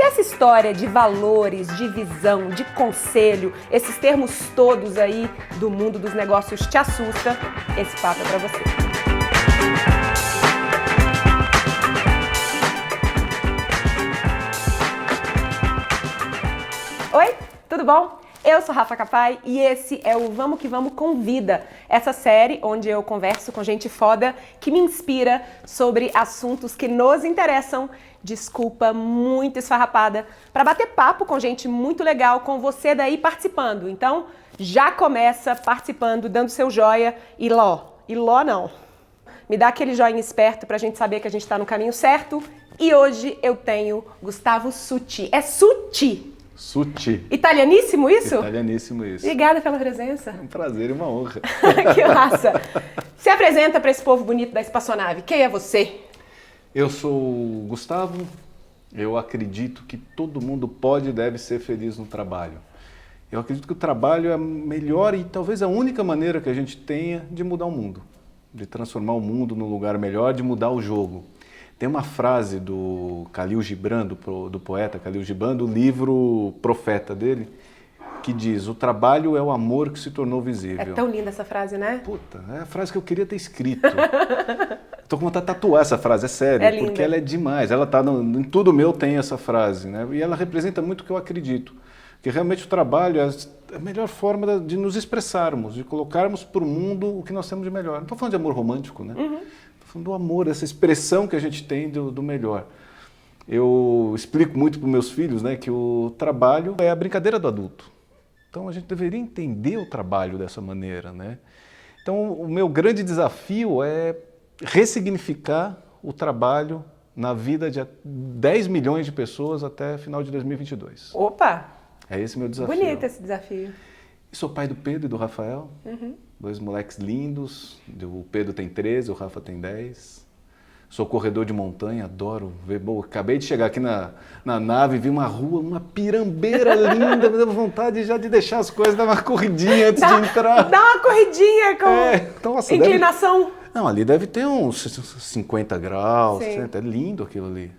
essa história de valores, de visão, de conselho, esses termos todos aí do mundo dos negócios te assusta, esse papo é pra você. Oi, tudo bom? Eu sou Rafa Capai e esse é o Vamos Que Vamos Convida, essa série onde eu converso com gente foda que me inspira sobre assuntos que nos interessam. Desculpa, muito esfarrapada, para bater papo com gente muito legal, com você daí participando. Então, já começa participando, dando seu joia e ló não. Me dá aquele joinha esperto pra gente saber que a gente tá no caminho certo. E hoje eu tenho Gustavo Sutti. É Sutti? Sutti. Italianíssimo isso? Italianíssimo isso. Obrigada pela presença. Um prazer e uma honra. Que massa. Se apresenta para esse povo bonito da espaçonave. Quem é você? Eu sou o Gustavo. Eu acredito que todo mundo pode e deve ser feliz no trabalho. Eu acredito que o trabalho é a melhor e talvez a única maneira que a gente tenha de mudar o mundo. De transformar o mundo num lugar melhor, de mudar o jogo. Tem uma frase do Khalil Gibran, do poeta Khalil Gibran, do livro Profeta dele, que diz: o trabalho é o amor que se tornou visível. É tão linda essa frase, né? Puta, é a frase que eu queria ter escrito. Tô com vontade de tatuar essa frase, é sério, porque ela é demais. Ela tá em tudo meu tem essa frase, né? E ela representa muito o que eu acredito. Que realmente o trabalho é a melhor forma de nos expressarmos, de colocarmos para o mundo o que nós temos de melhor. Não estou falando de amor romântico, né? Uhum. Do amor, essa expressão que a gente tem do melhor. Eu explico muito para os meus filhos, né, que o trabalho é a brincadeira do adulto. Então a gente deveria entender o trabalho dessa maneira, né? Então o meu grande desafio é ressignificar o trabalho na vida de 10 milhões de pessoas até final de 2022. Opa! É esse meu desafio. Bonito esse desafio. E sou pai do Pedro e do Rafael. Uhum. Dois moleques lindos, o Pedro tem 13, o Rafa tem 10. Sou corredor de montanha, adoro ver. Bom, acabei de chegar aqui na nave, vi uma rua, uma pirambeira linda, me deu vontade já de deixar as coisas, dar uma corridinha antes de entrar. Dá uma corridinha com nossa, inclinação. Não, ali deve ter uns 50 graus, é lindo aquilo ali.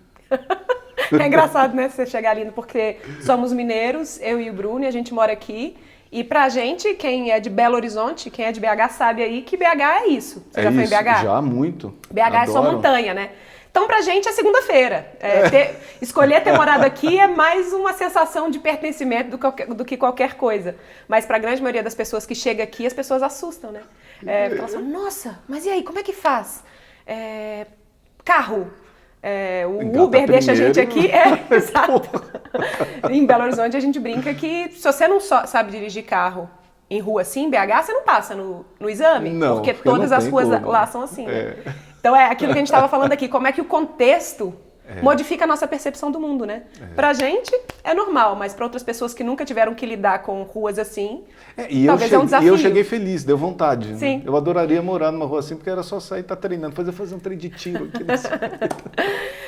É engraçado, né, você chegar ali, porque somos mineiros, eu e o Bruno, e a gente mora aqui. E pra gente, quem é de Belo Horizonte, quem é de BH sabe aí que BH é isso. Você já foi em BH? Já, muito. BH é só montanha, né? Então pra gente é segunda-feira. Escolher ter morado aqui é mais uma sensação de pertencimento do que qualquer coisa. Mas pra grande maioria das pessoas que chega aqui, as pessoas assustam, né? Elas falam, nossa, mas e aí, como é que faz? Carro. O Uber deixa a gente aqui. Exato. Em Belo Horizonte a gente brinca que se você não sabe dirigir carro em rua assim, em BH, você não passa no exame. Não, porque todas as ruas lá são assim. Né? Então é aquilo que a gente estava falando aqui, como é que o contexto modifica a nossa percepção do mundo, né? Pra gente é normal, mas para outras pessoas que nunca tiveram que lidar com ruas assim, talvez é um desafio. E eu cheguei feliz, deu vontade. Sim. Né? Eu adoraria morar numa rua assim, porque era só sair e estar treinando, fazer um treino de tiro aqui.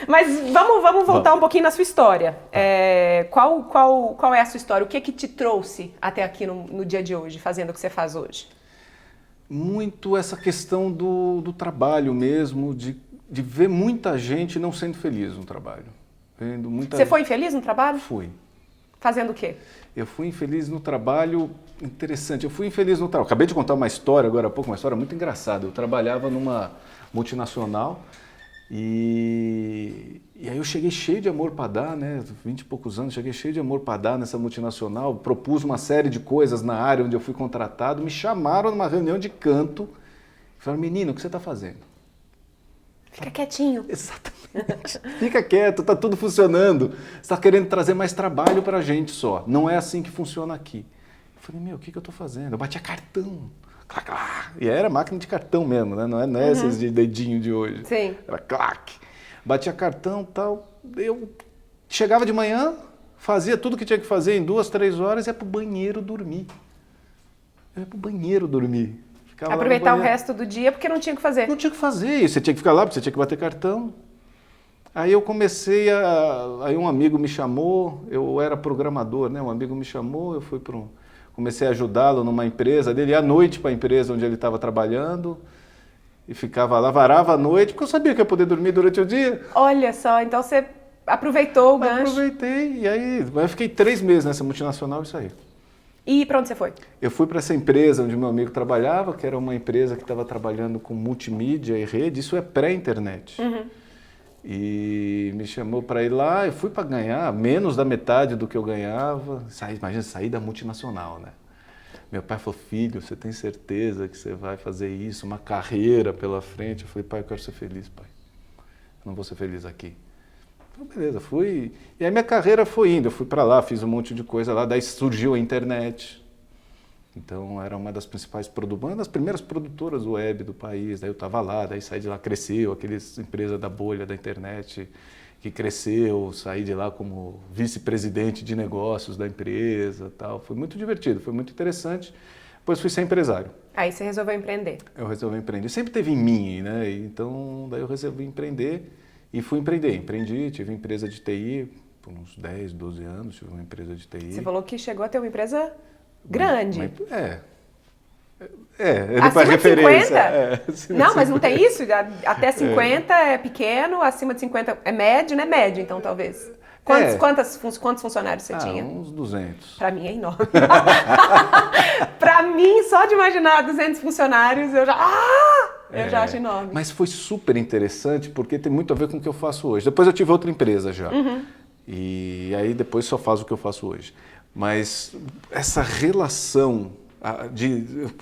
Mas vamos voltar um pouquinho na sua história. Qual é a sua história? O que te trouxe até aqui no dia de hoje, fazendo o que você faz hoje? Muito essa questão do trabalho mesmo, de ver muita gente não sendo feliz no trabalho. Você foi infeliz no trabalho? Fui. Fazendo o quê? Eu fui infeliz no trabalho, interessante, eu fui infeliz no trabalho. Acabei de contar uma história agora há pouco, uma história muito engraçada. Eu trabalhava numa multinacional e aí eu cheguei cheio de amor para dar, né? 20 e poucos anos, cheguei cheio de amor para dar nessa multinacional, propus uma série de coisas na área onde eu fui contratado, me chamaram numa reunião de canto e falaram, menino, o que você está fazendo? Fica quietinho. Exatamente. Fica quieto, tá tudo funcionando. Você está querendo trazer mais trabalho para a gente só. Não é assim que funciona aqui. Eu falei, o que eu estou fazendo? Eu batia cartão. Clac, clac. E era máquina de cartão mesmo, né? Não é esses de dedinho de hoje. Sim. Era clac. Batia cartão e tal. Eu chegava de manhã, fazia tudo que tinha que fazer em 2, 3 horas e ia pro banheiro dormir. Aproveitar o resto do dia porque não tinha o que fazer. Não tinha o que fazer, você tinha que ficar lá, porque você tinha que bater cartão. Aí eu comecei aí um amigo me chamou, eu era programador, né? Um amigo me chamou, eu fui comecei a ajudá-lo numa empresa dele, ia à noite para a empresa onde ele estava trabalhando e ficava lá, varava à noite, porque eu sabia que ia poder dormir durante o dia. Olha só, então você Aproveitou o gancho. Aproveitei, e aí eu fiquei 3 meses nessa multinacional e saí. E para onde você foi? Eu fui para essa empresa onde meu amigo trabalhava, que era uma empresa que estava trabalhando com multimídia e rede, isso é pré-internet. E me chamou para ir lá, eu fui para ganhar menos da metade do que eu ganhava. Imagina, sair da multinacional, né? Meu pai falou, filho, você tem certeza que você vai fazer isso, uma carreira pela frente? Eu falei, pai, eu quero ser feliz, pai. Eu não vou ser feliz aqui. Então, beleza, fui. E aí minha carreira foi indo, eu fui para lá, fiz um monte de coisa lá, daí surgiu a internet. Então era uma das principais uma das primeiras produtoras web do país, daí eu estava lá, daí saí de lá, cresceu, aqueles empresa da bolha da internet que cresceu, saí de lá como vice-presidente de negócios da empresa, tal. Foi muito divertido, foi muito interessante. Depois fui ser empresário. Aí você resolveu empreender. Eu resolvi empreender, sempre teve em mim, né? Então daí eu resolvi empreender e fui empreender. Empreendi, tive empresa de TI por uns 10, 12 anos, tive uma empresa de TI. Você falou que chegou a ter uma empresa grande. Acima de 50? Não, mas não tem isso? Até 50 é pequeno, acima de 50 é médio, né? Médio, então, talvez. Quantos funcionários você tinha? Uns 200. Pra mim é enorme. Pra mim, só de imaginar 200 funcionários, eu já acho enorme. Mas foi super interessante, porque tem muito a ver com o que eu faço hoje. Depois eu tive outra empresa já. E aí depois só faço o que eu faço hoje. Mas essa relação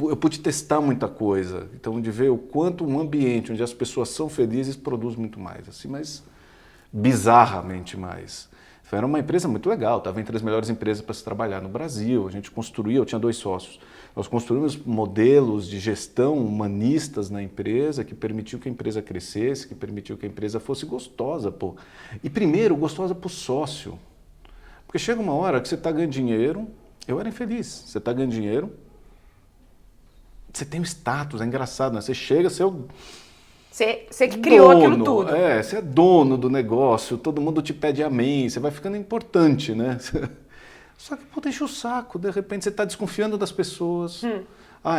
eu pude testar muita coisa, então de ver o quanto um ambiente onde as pessoas são felizes produz muito mais, assim, mas bizarramente mais. Era uma empresa muito legal, estava entre as melhores empresas para se trabalhar no Brasil, a gente construía, eu tinha 2 sócios, nós construímos modelos de gestão humanistas na empresa que permitiu que a empresa crescesse, que permitiu que a empresa fosse gostosa, pô. E primeiro, gostosa para o sócio, porque chega uma hora que você está ganhando dinheiro, eu era infeliz, você está ganhando dinheiro, você tem um status, é engraçado, né? Você chega, você é o Você que criou aquilo tudo. Você é dono do negócio, todo mundo te pede amém, você vai ficando importante, né? Só que, pô, deixa o saco, de repente você está desconfiando das pessoas.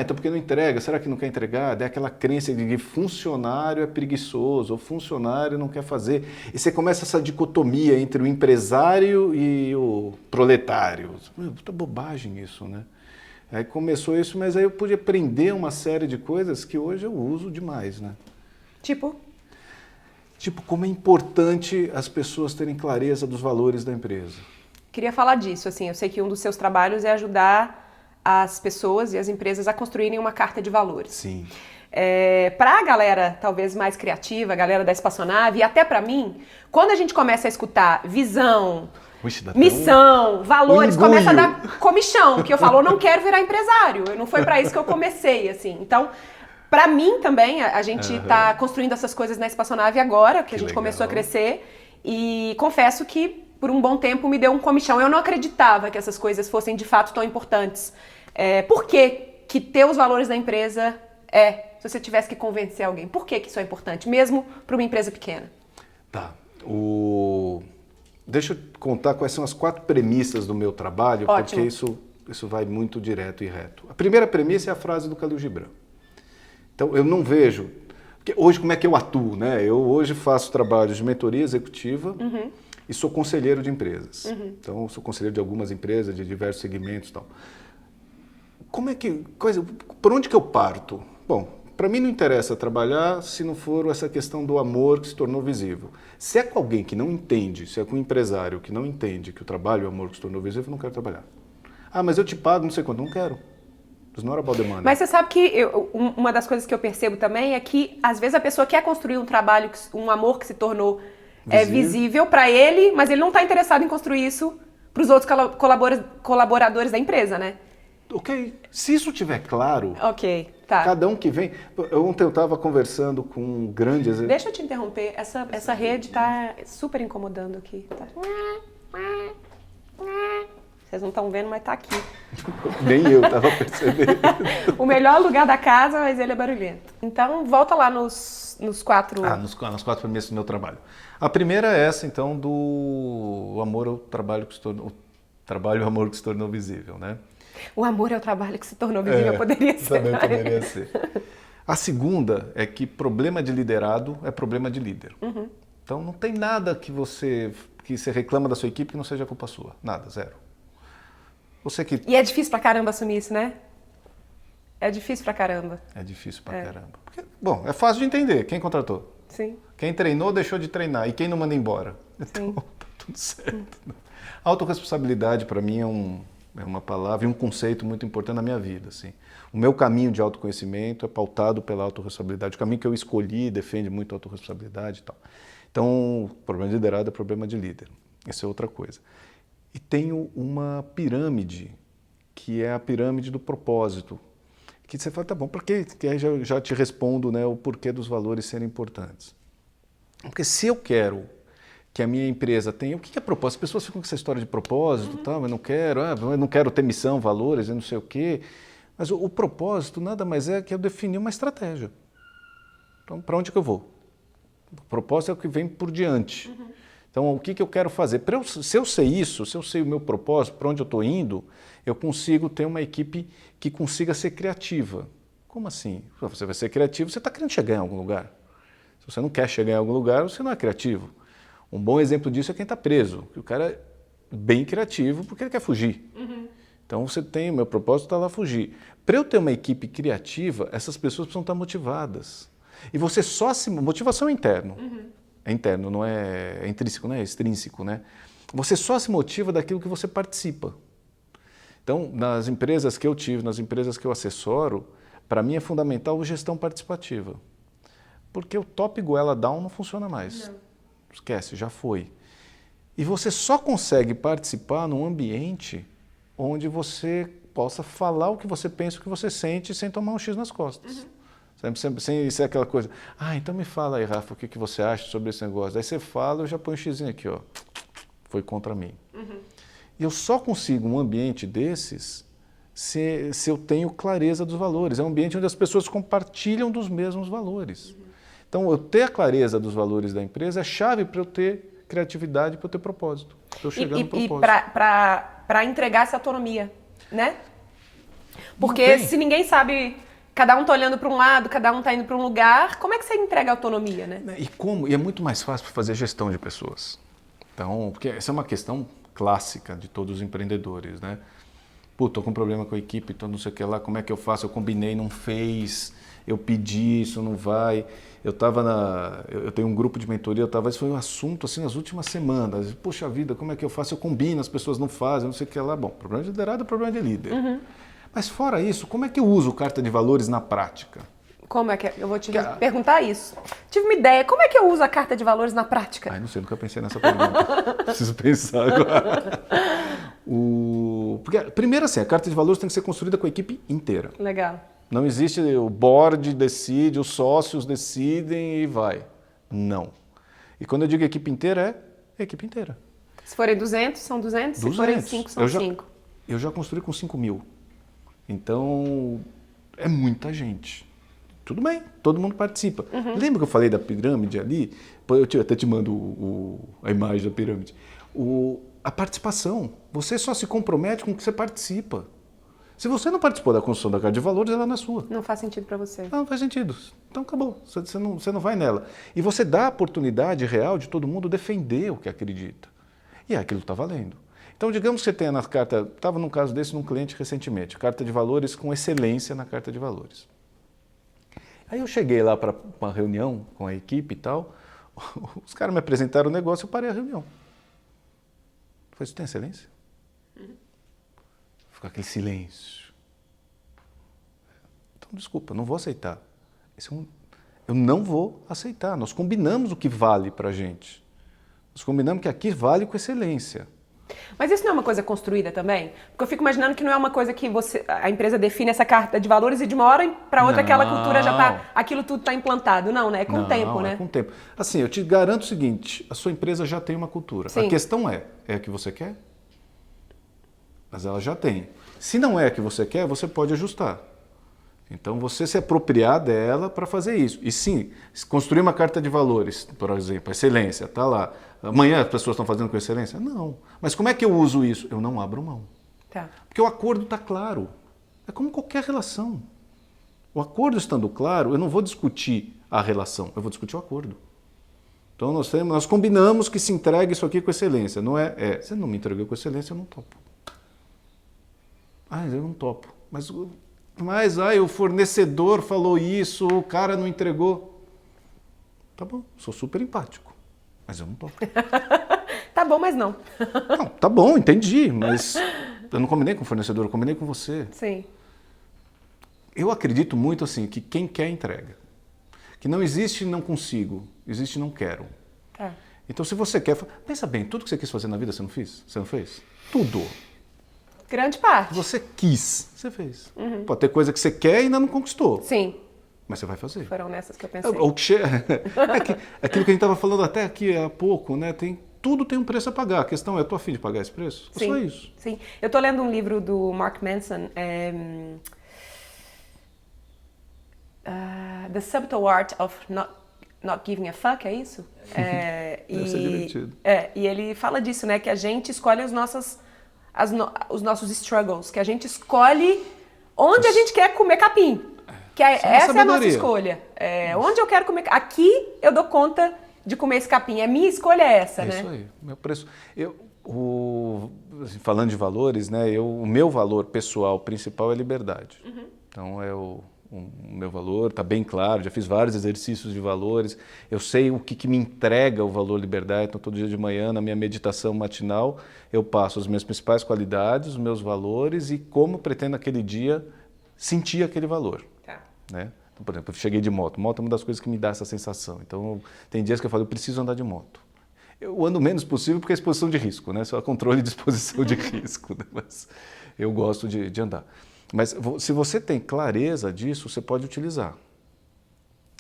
Então porque não entrega, será que não quer entregar? É aquela crença de que funcionário é preguiçoso, ou funcionário não quer fazer. E você começa essa dicotomia entre o empresário e o proletário. Puta bobagem isso, né? Aí começou isso, mas aí eu pude aprender uma série de coisas que hoje eu uso demais, né? Tipo, como é importante as pessoas terem clareza dos valores da empresa. Queria falar disso, assim, eu sei que um dos seus trabalhos é ajudar as pessoas e as empresas a construírem uma carta de valores. Sim. Para a galera talvez mais criativa, a galera da espaçonave, e até para mim, quando a gente começa a escutar visão, missão, valores, começa a dar comichão, que eu falo, eu não quero virar empresário, não foi para isso que eu comecei, assim. Então, para mim também, a gente está construindo essas coisas na espaçonave agora, que a gente começou a crescer, e confesso que por um bom tempo me deu um comichão. Eu não acreditava que essas coisas fossem de fato tão importantes. Por que ter os valores da empresa se você tivesse que convencer alguém, por que isso é importante, mesmo para uma empresa pequena? Tá. Deixa eu contar quais são as 4 premissas do meu trabalho, Ótimo. Porque isso vai muito direto e reto. A primeira premissa é a frase do Khalil Gibran. Então, eu não vejo... Porque hoje, como é que eu atuo, né? Eu hoje faço trabalhos de mentoria executiva e sou conselheiro de empresas. Então, eu sou conselheiro de algumas empresas, de diversos segmentos e tal. Por onde que eu parto? Bom, para mim não interessa trabalhar se não for essa questão do amor que se tornou visível. Se é com alguém que não entende, se é com um empresário que não entende que o trabalho é o amor que se tornou visível, eu não quero trabalhar. Mas eu te pago não sei quanto, não quero. Mas você sabe que uma das coisas que eu percebo também é que às vezes a pessoa quer construir um trabalho, um amor que se tornou visível para ele, mas ele não está interessado em construir isso para os outros colaboradores da empresa, né? Ok, se isso estiver claro, ok, tá. Cada um que vem... Ontem eu estava conversando com um grande... Deixa eu te interromper, essa rede está super incomodando aqui. Tá? Vocês não estão vendo, mas tá aqui. Nem eu estava percebendo. O melhor lugar da casa, mas ele é barulhento. Então, volta lá nos 4... nas 4 premissas do meu trabalho. A primeira é essa, então, do amor ao trabalho que se tornou... Trabalho e o amor que se tornou visível, né? O amor é o trabalho que se tornou visível, poderia ser. Também poderia ser. A segunda é que problema de liderado é problema de líder. Então não tem nada que que você reclama da sua equipe que não seja culpa sua. Nada, zero. Você que... E é difícil pra caramba assumir isso, né? É difícil pra caramba. É difícil pra caramba. Porque, bom, é fácil de entender. Quem contratou? Sim. Quem treinou, deixou de treinar. E quem não manda embora? Então, tá tudo certo. Autorresponsabilidade, para mim, é uma palavra e um conceito muito importante na minha vida. Assim. O meu caminho de autoconhecimento é pautado pela autorresponsabilidade. O caminho que eu escolhi defende muito a autorresponsabilidade e tal. Então, problema de liderado é problema de líder. Isso é outra coisa. E tenho uma pirâmide, que é a pirâmide do propósito. Que você fala, tá bom, por quê? Que aí já te respondo, né, o porquê dos valores serem importantes. Porque se eu quero que a minha empresa tenha... O que é propósito? As pessoas ficam com essa história de propósito, tal, eu não quero ter missão, valores, eu não sei o quê. Mas o propósito nada mais é que eu definir uma estratégia. Então, para onde que eu vou? O propósito é o que vem por diante. Então, o que eu quero fazer? Se eu sei isso, se eu sei o meu propósito, para onde eu estou indo, eu consigo ter uma equipe que consiga ser criativa. Como assim? Você vai ser criativo, você está querendo chegar em algum lugar. Se você não quer chegar em algum lugar, você não é criativo. Um bom exemplo disso é quem está preso. O cara é bem criativo porque ele quer fugir. Então, você tem, o meu propósito está lá fugir. Para eu ter uma equipe criativa, essas pessoas precisam estar motivadas. E você só se... Motivação é interno. É interno, não é intrínseco, não é extrínseco, né? Você só se motiva daquilo que você participa. Então, nas empresas que eu tive, nas empresas que eu assessoro, para mim é fundamental a gestão participativa. Porque o top goela down não funciona mais. Não. Esquece, já foi. E você só consegue participar num ambiente onde você possa falar o que você pensa, o que você sente, sem tomar um X nas costas. Sem ser aquela coisa, então me fala aí, Rafa, o que você acha sobre esse negócio? Aí você fala, eu já ponho um xizinho aqui, ó, foi contra mim. E eu só consigo um ambiente desses se eu tenho clareza dos valores. É um ambiente onde as pessoas compartilham dos mesmos valores. Então, eu ter a clareza dos valores da empresa é chave para eu ter criatividade, para eu ter propósito, para eu chegar no propósito. E para entregar essa autonomia, né? Porque se ninguém sabe... Cada um está olhando para um lado, cada um está indo para um lugar. Como é que você entrega a autonomia, né? E é muito mais fácil fazer gestão de pessoas. Então, porque essa é uma questão clássica de todos os empreendedores, né? Pô, tô com um problema com a equipe, então não sei o que lá, como é que eu faço? Eu combinei, não fez, eu pedi, isso não vai. Eu tenho um grupo de mentoria, isso foi um assunto assim nas últimas semanas. Poxa vida, como é que eu faço? Eu combino, as pessoas não fazem, não sei o que lá. Bom, problema de liderado é problema de líder. Mas fora isso, como é que eu uso carta de valores na prática? Como é que eu vou te perguntar isso? Tive uma ideia, como é que eu uso a carta de valores na prática? Não sei, nunca pensei nessa pergunta. Preciso pensar agora. Porque, primeiro assim, a carta de valores tem que ser construída com a equipe inteira. Legal. Não existe o board decide, os sócios decidem e vai. Não. E quando eu digo equipe inteira, é a equipe inteira. Se forem 200, são 200. Se forem 5, são 5. Eu já construí com 5.000. Então, é muita gente. Tudo bem, todo mundo participa. Lembra que eu falei da pirâmide ali? Eu até te mando a imagem da pirâmide. A participação. Você só se compromete com o que você participa. Se você não participou da construção da carta de valores, ela não é sua. Não faz sentido para você. Não faz sentido. Então acabou. Você não vai nela. E você dá a oportunidade real de todo mundo defender o que acredita. E aquilo está valendo. Então, digamos que você tenha na carta, estava num caso desse num cliente recentemente, carta de valores com excelência na carta de valores. Aí eu cheguei lá para uma reunião com a equipe e tal, os caras me apresentaram o negócio, eu parei a reunião. Eu falei, isso tem excelência? Ficou aquele silêncio. Então, desculpa, não vou aceitar. Eu não vou aceitar. Nós combinamos o que vale para a gente. Nós combinamos que aqui vale com excelência. Mas isso não é uma coisa construída também? Porque eu fico imaginando que não é uma coisa que a empresa define essa carta de valores e de uma hora para outra aquela cultura já está, aquilo tudo está implantado. Não, né? É com o tempo, né? É com o tempo. Assim, eu te garanto o seguinte, a sua empresa já tem uma cultura. Sim. A questão é a que você quer? Mas ela já tem. Se não é a que você quer, você pode ajustar. Então, você se apropriar dela para fazer isso. E sim, construir uma carta de valores, por exemplo, excelência, está lá. Amanhã as pessoas estão fazendo com excelência? Não. Mas como é que eu uso isso? Eu não abro mão. Tá. Porque o acordo está claro. É como qualquer relação. O acordo estando claro, eu não vou discutir a relação, eu vou discutir o acordo. Então nós combinamos que se entregue isso aqui com excelência. Não você não me entregou com excelência, eu não topo. Eu não topo. Mas o fornecedor falou isso, o cara não entregou. Tá bom, sou super empático, mas eu não topo. Tá bom, mas não. Não, tá bom, entendi, mas eu não combinei com o fornecedor, eu combinei com você. Sim. Eu acredito muito assim, que quem quer entrega. Que não existe não consigo, existe não quero. Então se você quer, pensa bem, tudo que você quis fazer na vida você não fez? Você não fez? Tudo. Grande parte. Você quis, você fez. Pode ter coisa que você quer e ainda não conquistou. Sim. Mas você vai fazer. Foram nessas que eu pensei. Aquilo que a gente estava falando até aqui há pouco, né? Tudo tem um preço a pagar. A questão é, eu tô a fim de pagar esse preço? Sim, é só isso. Sim. Eu tô lendo um livro do Mark Manson, The Subtle Art of Not Giving a Fuck, é isso? Deve ser divertido. E ele fala disso, né? Que a gente escolhe os nossos struggles, que a gente escolhe onde a gente quer comer capim. Que essa é a nossa escolha. Onde eu quero comer. Aqui eu dou conta de comer esse capim. A minha escolha é essa, né? Isso aí. Meu preço. Falando de valores, né? O meu valor pessoal principal é liberdade. Então o meu valor está bem claro. Já fiz vários exercícios de valores. Eu sei o que me entrega o valor liberdade. Então todo dia de manhã na minha meditação matinal eu passo as minhas principais qualidades, os meus valores e como pretendo aquele dia sentir aquele valor. Né? Então, por exemplo, eu cheguei de moto. Moto é uma das coisas que me dá essa sensação. Então, tem dias que eu falo, eu preciso andar de moto. Eu ando o menos possível porque é exposição de risco, né? Só controle de exposição de risco. Né? Mas eu gosto de andar. Mas se você tem clareza disso, você pode utilizar.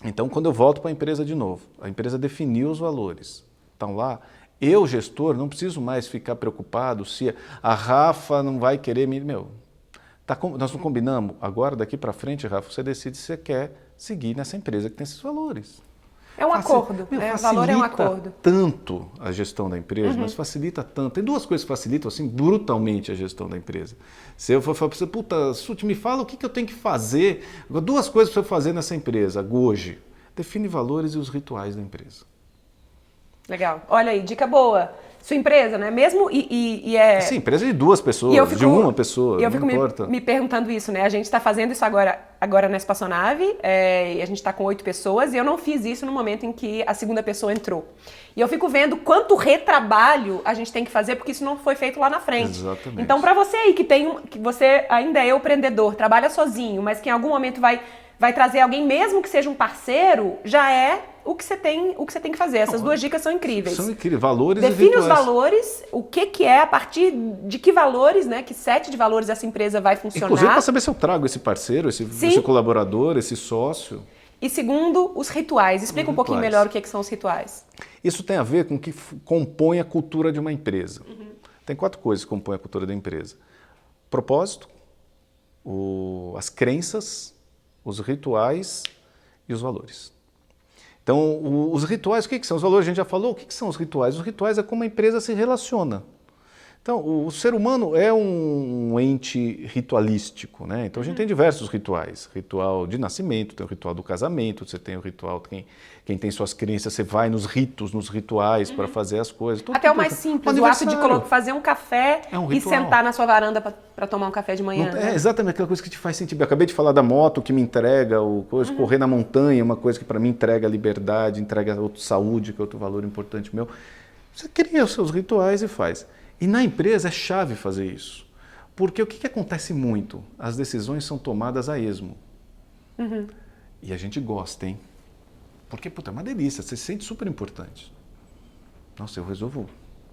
Então, quando eu volto para a empresa de novo, a empresa definiu os valores. Então, lá, eu, gestor, não preciso mais ficar preocupado se a Rafa não vai querer me... nós não combinamos? Agora, daqui para frente, Rafa, você decide se você quer seguir nessa empresa que tem esses valores. É um acordo. O valor é um acordo. Tanto a gestão da empresa, mas facilita tanto. Tem duas coisas que facilitam assim, brutalmente a gestão da empresa. Se eu for falar para você, puta, Suti, me fala o que eu tenho que fazer. Duas coisas para você fazer nessa empresa hoje. Define valores e os rituais da empresa. Legal. Olha aí, dica boa. Sua empresa, né? Mesmo Sim, empresa de duas pessoas, de uma pessoa, eu fico me perguntando isso, né? A gente está fazendo isso agora na espaçonave, e a gente está com 8 pessoas, e eu não fiz isso no momento em que a segunda pessoa entrou. E eu fico vendo quanto retrabalho a gente tem que fazer, porque isso não foi feito lá na frente. Exatamente. Então, para você aí que você ainda é empreendedor, trabalha sozinho, mas que em algum momento vai trazer alguém, mesmo que seja um parceiro, já é o que você tem que fazer. Essas duas dicas são incríveis. São incríveis. Valores e define rituais. Os valores, o que é, a partir de que valores, né? Que set de valores essa empresa vai funcionar. Inclusive para saber se eu trago esse parceiro, esse colaborador, esse sócio. E segundo, os rituais. Explica um pouquinho melhor o que são os rituais. Isso tem a ver com o que compõe a cultura de uma empresa. Tem 4 coisas que compõem a cultura da empresa. Propósito, as crenças, os rituais e os valores. Então, os rituais, o que são? Os valores a gente já falou. O que são os rituais? Os rituais é como a empresa se relaciona. Então, o ser humano é um ente ritualístico, né? Então, a gente tem diversos rituais. Ritual de nascimento, tem o ritual do casamento, você tem o ritual, quem tem suas crenças, você vai nos ritos, nos rituais para fazer as coisas. Até o mais simples, o ato de fazer um café e sentar na sua varanda para tomar um café de manhã. É exatamente aquela coisa que te faz sentir bem. Eu acabei de falar da moto que me entrega, correr na montanha, uma coisa que para mim entrega liberdade, entrega saúde, que é outro valor importante meu. Você cria os seus rituais e faz. E na empresa é chave fazer isso. Porque o que acontece muito? As decisões são tomadas a esmo. E a gente gosta, hein? Porque, puta, é uma delícia, você se sente super importante. Nossa, eu resolvo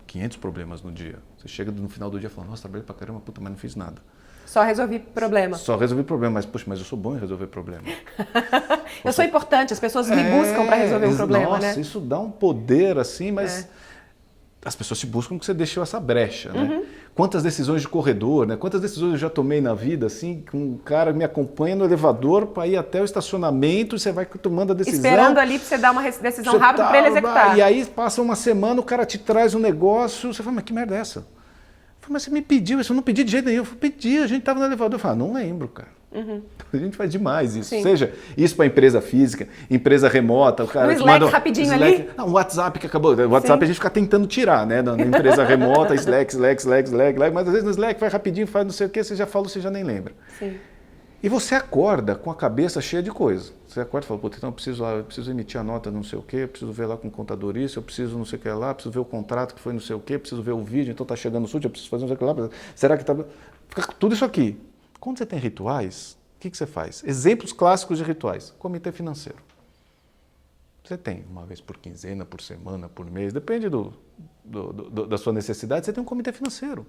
500 problemas no dia. Você chega no final do dia e fala, nossa, trabalhei pra caramba, puta, mas não fiz nada. Só resolvi problema. Só resolvi problema, mas, poxa, mas eu sou bom em resolver problema. Eu sou importante, as pessoas me buscam para resolver um problema, né? Nossa, isso dá um poder, assim, mas... As pessoas te buscam porque você deixou essa brecha, né? Quantas decisões de corredor, né? Quantas decisões eu já tomei na vida, assim, que um cara me acompanha no elevador para ir até o estacionamento e você vai tomando a decisão. Esperando ali para você dar uma decisão rápida para ele executar. E aí passa uma semana, o cara te traz um negócio, você fala, mas que merda é essa? Eu falei, mas você me pediu isso, eu não pedi de jeito nenhum. Eu falei, pedi, a gente estava no elevador. Eu falei, não lembro, cara. A gente faz demais isso. Sim. Seja isso para empresa física, empresa remota, o cara... No Slack, rapidinho ali. Não, o WhatsApp que acabou. O WhatsApp Sim. a gente fica tentando tirar, né? Na empresa remota, Slack, mas às vezes no Slack vai rapidinho, faz não sei o que, você já falou, você já nem lembra. Sim. E você acorda com a cabeça cheia de coisa. Você acorda e fala, puta, então eu preciso emitir a nota não sei o quê, eu preciso ver lá com o contador isso, eu preciso não sei o que lá, preciso ver o contrato que foi não sei o quê, preciso ver o vídeo, então tá chegando o SUT, eu preciso fazer não sei o que lá, será que tá... Fica tudo isso aqui. Quando você tem rituais, o que você faz? Exemplos clássicos de rituais. Comitê financeiro. Você tem uma vez por quinzena, por semana, por mês, depende da sua necessidade, você tem um comitê financeiro.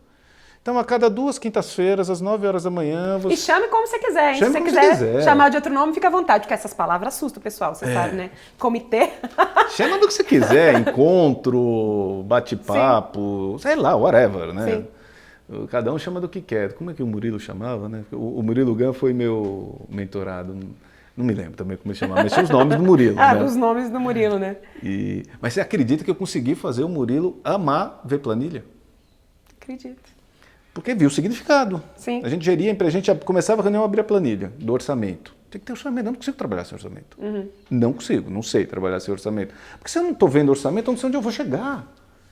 Então, a cada 2 quintas-feiras, às 9 horas da manhã... E chame como você quiser, hein? Chame Se você como você quiser quiser. chamar de outro nome, fica à vontade, porque essas palavras assustam o pessoal, você sabe, né? Comitê. Chama do que você quiser, encontro, bate-papo, sei lá, whatever, né? Sim. Cada um chama do que quer. Como é que o Murilo chamava, né? O Murilo Gun foi meu mentorado. Não me lembro também como ele chamava, mas tinha os nomes do Murilo. Ah, né? dos nomes do Murilo, né? Mas você acredita que eu consegui fazer o Murilo amar ver planilha? Acredito. Porque viu o significado. Sim. A gente geria, a gente começava a reunião a abrir a planilha do orçamento. Tem que ter orçamento, eu não consigo trabalhar sem orçamento. Não consigo, não sei trabalhar sem orçamento. Porque se eu não estou vendo orçamento, eu não sei onde eu vou chegar.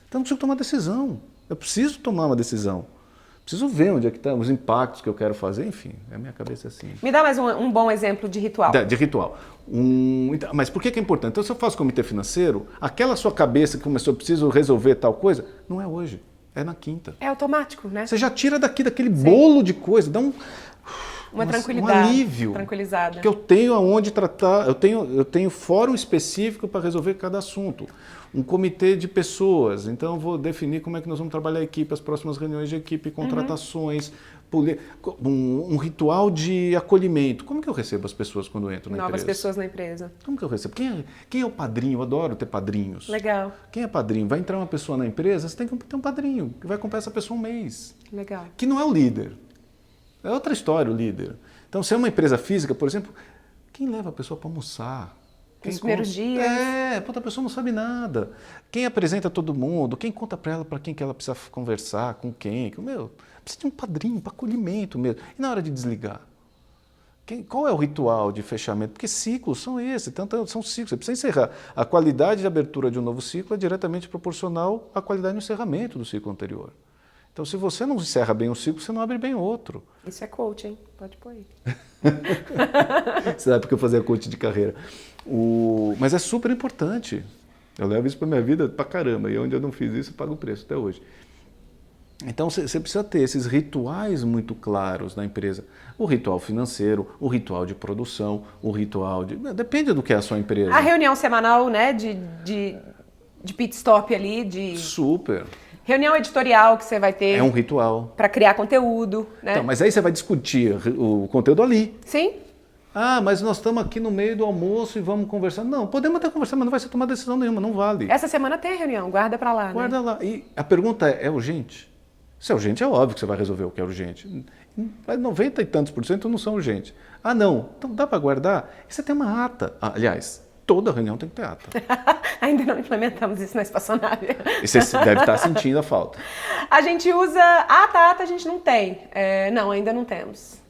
Então eu não consigo tomar decisão. Eu preciso tomar uma decisão. Preciso ver onde é que estão os impactos que eu quero fazer, enfim, a minha cabeça é assim. Me dá mais um bom exemplo de ritual. De ritual. Mas por que é importante? Então, se eu faço comitê financeiro, aquela sua cabeça que começou, preciso resolver tal coisa, não é hoje, é na quinta. É automático, né? Você já tira daquele bolo de coisa, dá uma tranquilidade, um alívio. Tranquilizada. Que eu tenho aonde tratar, eu tenho fórum específico para resolver cada assunto. Um comitê de pessoas, então eu vou definir como é que nós vamos trabalhar a equipe, as próximas reuniões de equipe, contratações, um ritual de acolhimento. Como que eu recebo as pessoas quando entro na empresa? Novas pessoas na empresa. Como que eu recebo? Quem é o padrinho? Eu adoro ter padrinhos. Legal. Quem é padrinho? Vai entrar uma pessoa na empresa, você tem que ter um padrinho, que vai acompanhar essa pessoa um mês. Legal. Que não é o líder. É outra história o líder. Então, se é uma empresa física, por exemplo, quem leva a pessoa para almoçar? Nos primeiros dias. A pessoa não sabe nada. Quem apresenta todo mundo? Quem conta para ela para quem que ela precisa conversar? Com quem? Precisa de um padrinho para acolhimento mesmo. E na hora de desligar? Qual é o ritual de fechamento? Porque ciclos são esses, são ciclos. Você precisa encerrar. A qualidade de abertura de um novo ciclo é diretamente proporcional à qualidade do encerramento do ciclo anterior. Então, se você não encerra bem um ciclo, você não abre bem outro. Isso é coach, hein? Pode pôr aí. Você sabe porque eu fazia coach de carreira. Mas é super importante. Eu levo isso para minha vida pra caramba. E onde eu não fiz isso, eu pago o preço até hoje. Então, você precisa ter esses rituais muito claros na empresa. O ritual financeiro, o ritual de produção, o ritual de... Depende do que é a sua empresa. A reunião semanal, né, de pit stop ali, Super. Reunião editorial que você vai ter. É um ritual. Para criar conteúdo, né? Então, mas aí você vai discutir o conteúdo ali. Sim. Ah, mas nós estamos aqui no meio do almoço e vamos conversar. Não, podemos até conversar, mas não vai ser tomar decisão nenhuma, não vale. Essa semana tem reunião, guarda para lá, Guarda lá. E a pergunta é urgente? Se é urgente, é óbvio que você vai resolver o que é urgente. Mas 90 e tantos % não são urgentes. Ah, não. Então dá para guardar? E você tem uma ata. Aliás, toda reunião tem que ter ata. Ainda não implementamos isso na espaçonave. E você deve estar sentindo a falta. A gente usa... Ata a gente não tem. Não, ainda não temos.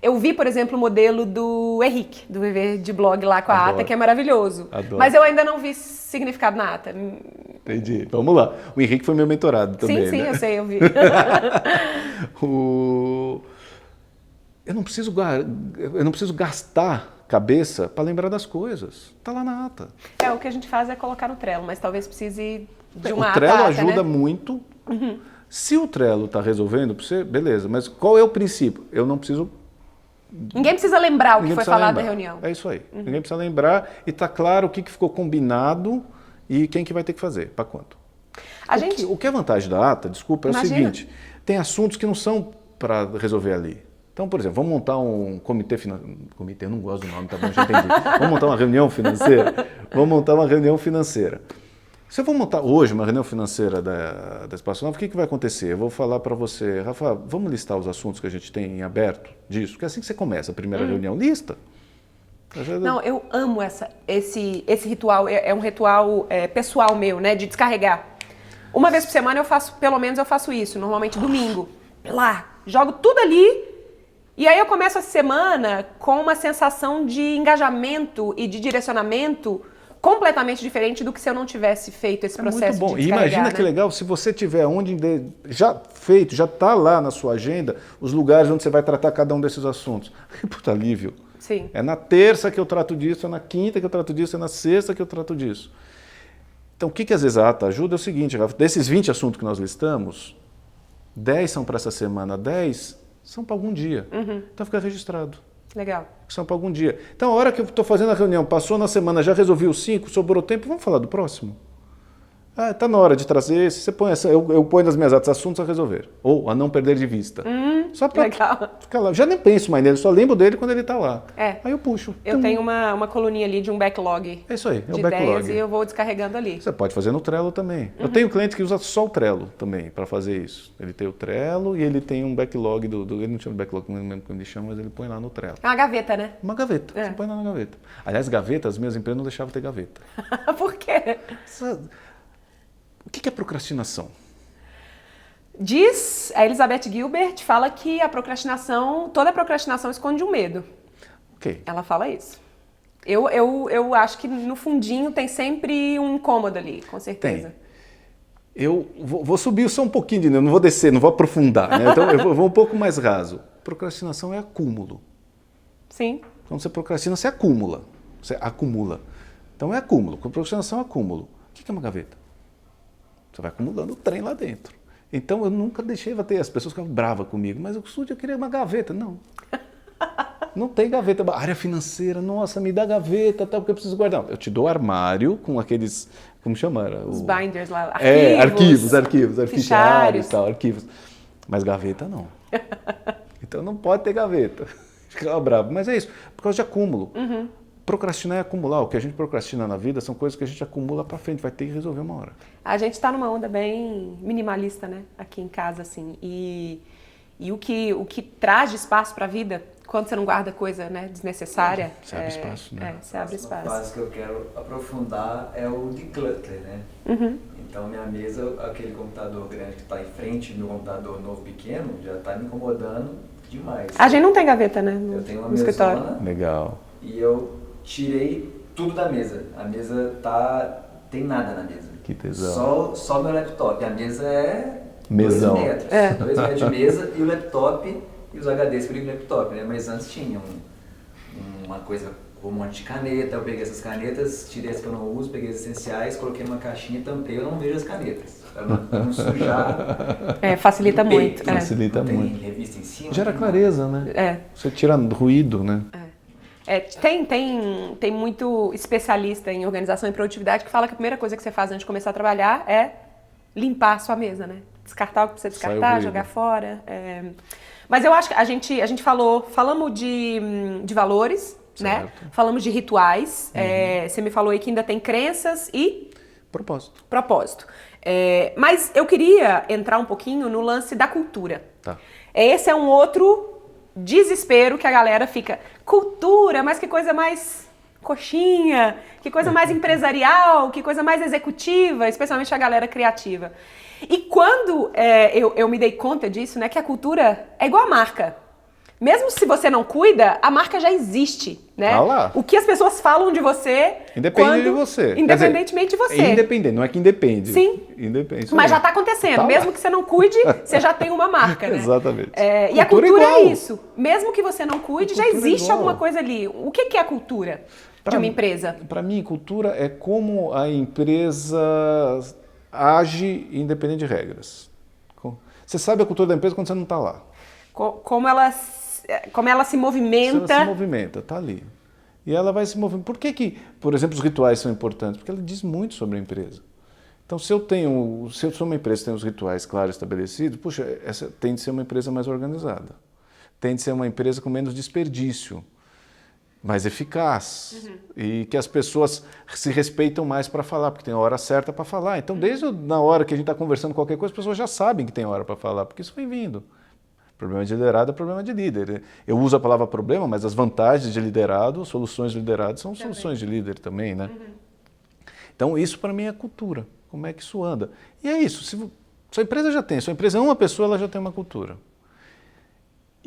Eu vi, por exemplo, o modelo do Henrique, do Viver de Blog lá com a Adoro. ata, que é maravilhoso. Adoro. Mas eu ainda não vi significado na ata. Entendi. Vamos lá. O Henrique foi meu mentorado também. Sim, né? eu sei, eu vi. Eu não preciso gastar cabeça para lembrar das coisas. Está lá na ata. O que a gente faz é colocar no Trello, mas talvez precise de uma ata. O Trello ata, ajuda né? muito. Se o Trello está resolvendo para você, beleza. Mas qual é o princípio? Eu não preciso... Ninguém precisa lembrar o que foi falado na reunião. É isso aí. Ninguém precisa lembrar e está claro o que ficou combinado e quem que vai ter que fazer, para quanto. O que é vantagem da ata, desculpa, é o seguinte. Tem assuntos que não são para resolver ali. Então, por exemplo, vamos montar um comitê financeiro. Comitê, eu não gosto do nome, tá bom, já entendi. Vamos montar uma reunião financeira? Vamos montar uma reunião financeira. Se eu vou montar hoje uma reunião financeira da Espaçonave, o que vai acontecer? Eu vou falar para você, Rafa, vamos listar os assuntos que a gente tem em aberto disso? Porque é assim que você começa a primeira reunião, lista. Não, eu amo esse ritual, é um ritual pessoal meu, né, de descarregar. Uma vez por semana pelo menos eu faço isso, normalmente domingo. Lá, jogo tudo ali E aí eu começo a semana com uma sensação de engajamento e de direcionamento completamente diferente do que se eu não tivesse feito esse processo muito bom. de E descarregar, imagina que legal se você tiver já feito, já está lá na sua agenda, os lugares onde você vai tratar cada um desses assuntos. Que puta alívio. Sim. É na terça que eu trato disso, é na quinta que eu trato disso, é na sexta que eu trato disso. Então o que às vezes a ata ajuda é o seguinte, desses 20 assuntos que nós listamos, 10 são para essa semana, 10 são para algum dia. Então fica registrado. Legal. São para algum dia. Então, a hora que eu estou fazendo a reunião, passou na semana, já resolvi os 5, sobrou tempo, vamos falar do próximo? Ah, está na hora de trazer esse. Você põe eu ponho nas minhas atas assuntos a resolver. Ou a não perder de vista. Só para ficar lá. Já nem penso mais nele, só lembro dele quando ele está lá. Aí eu puxo. Eu tenho uma coluninha ali de um backlog. É isso aí, é o de backlog. ideias e eu vou descarregando ali. Você pode fazer no Trello também. Eu tenho cliente que usa só o Trello também para fazer isso. Ele tem o Trello e ele tem um backlog ele não chama de backlog, não lembro como ele chama, mas ele põe lá no Trello. É uma gaveta, né? Uma gaveta. Você põe lá na gaveta. Aliás, gaveta, as minhas empresas não deixavam ter gaveta. Por quê? O que é procrastinação? Diz a Elizabeth Gilbert, fala que toda procrastinação esconde um medo. Ok. Ela fala isso. Eu acho que no fundinho tem sempre um incômodo ali, com certeza. Tem. Eu vou subir só um pouquinho de nível, não vou descer, não vou aprofundar, né? Então eu vou um pouco mais raso. Procrastinação é acúmulo. Sim. Quando você procrastina, você acumula. Você acumula. Então é acúmulo. Procrastinação é acúmulo. O que é uma gaveta? Você vai acumulando o trem lá dentro. Então eu nunca deixei ter. As pessoas ficavam bravas comigo, mas eu queria uma gaveta. Não. Não tem gaveta. Área financeira, nossa, me dá gaveta, tal, porque eu preciso guardar. Eu te dou armário com aqueles, como chama? Os binders lá, arquivos, fichários, tal, arquivos. Mas gaveta não. Então não pode ter gaveta. Ficava bravo. Mas é isso, por causa de acúmulo. Procrastinar é acumular. O que a gente procrastina na vida são coisas que a gente acumula para frente, vai ter que resolver uma hora. A gente está numa onda bem minimalista, né? Aqui em casa, assim. E o que traz de espaço para a vida, quando você não guarda coisa, né, desnecessária... Você abre espaço, né? Você abre espaço. A fase que eu quero aprofundar é o declutter, né? Então, minha mesa, aquele computador grande que está em frente, meu computador novo pequeno, já está me incomodando demais. A gente não tem gaveta, né? Eu tenho uma no escritório. mesona. Legal. E eu tirei tudo da mesa. A mesa tem nada na mesa. Que tesão. Só meu laptop. A mesa é Mesão. 2 metros. 2 metros de mesa e o laptop e os HDs por laptop, né? Mas antes tinha uma coisa, um monte de caneta. Eu peguei essas canetas, tirei as que eu não uso, peguei as essenciais, coloquei numa caixinha e tampei. Eu não vejo as canetas. Para não sujar. Facilita muito. Facilita muito. Tem revista em cima. Gera clareza, né? Você tira ruído, né? Tem muito especialista em organização e produtividade que fala que a primeira coisa que você faz antes de começar a trabalhar é limpar a sua mesa, né? Descartar o que precisa descartar, jogar fora. Mas eu acho que a gente falamos de valores, certo, né? Falamos de rituais. Você me falou aí que ainda tem crenças e... Propósito. Mas eu queria entrar um pouquinho no lance da cultura. Tá. Esse é um outro desespero que a galera fica, cultura, mas que coisa mais coxinha, que coisa mais empresarial, que coisa mais executiva, especialmente a galera criativa. E quando eu me dei conta disso, né, que a cultura é igual a marca. Mesmo se você não cuida, a marca já existe, né? Ah lá. O que as pessoas falam de você... Independe de você. Independentemente de você. Independente, não é que independe. Sim. Independe. Mas já está acontecendo. Tá mesmo que você não cuide, você já tem uma marca, né? Exatamente. E a cultura é isso. Mesmo que você não cuide, já existe alguma coisa ali. O que é a cultura de uma empresa? Para mim, cultura é como a empresa age independente de regras. Você sabe a cultura da empresa quando você não está lá. Como ela se movimenta. Ela se movimenta, está ali. E ela vai se movendo. Por que, por exemplo, os rituais são importantes? Porque ela diz muito sobre a empresa. Então, se eu sou uma empresa que tem os rituais claros estabelecidos, puxa, essa tem de ser uma empresa mais organizada. Tem de ser uma empresa com menos desperdício, mais eficaz. E que as pessoas se respeitam mais para falar, porque tem a hora certa para falar. Então, desde na hora que a gente está conversando qualquer coisa, as pessoas já sabem que tem hora para falar, porque isso vem vindo. Problema de liderado é problema de líder. Eu uso a palavra problema, mas as vantagens de liderado, soluções de liderado são soluções de líder também, né? Então, isso para mim é cultura. Como é que isso anda? E é isso. Sua empresa já tem. Sua empresa é uma pessoa, ela já tem uma cultura.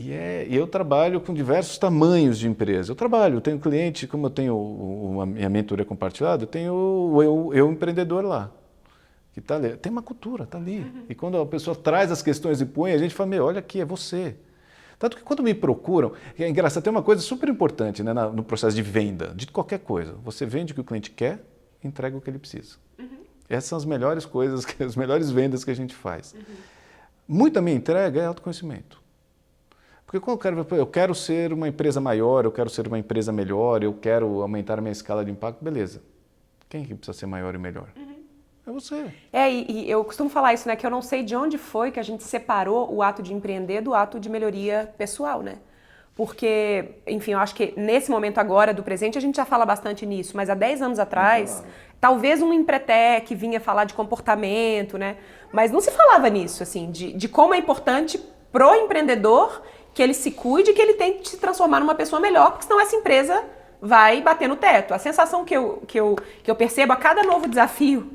E eu trabalho com diversos tamanhos de empresa. Eu tenho cliente, como eu tenho a minha mentoria compartilhada, eu tenho eu empreendedor lá, que está ali. Tem uma cultura, está ali. E quando a pessoa traz as questões e põe, a gente fala, olha aqui, é você. Tanto que quando me procuram, é engraçado, tem uma coisa super importante, né, no processo de venda, de qualquer coisa. Você vende o que o cliente quer, entrega o que ele precisa. Essas são as melhores coisas, as melhores vendas que a gente faz. Muita minha entrega é autoconhecimento. Porque quando eu quero ser uma empresa maior, eu quero ser uma empresa melhor, eu quero aumentar a minha escala de impacto, beleza. Quem que precisa ser maior e melhor? É você. E eu costumo falar isso, né? Que eu não sei de onde foi que a gente separou o ato de empreender do ato de melhoria pessoal, né? Porque, enfim, eu acho que nesse momento agora do presente a gente já fala bastante nisso, mas há 10 anos atrás, talvez um Empretec vinha falar de comportamento, né? Mas não se falava nisso, assim, de como é importante pro empreendedor que ele se cuide, que ele tente se transformar numa pessoa melhor, porque senão essa empresa vai bater no teto. A sensação que eu percebo a cada novo desafio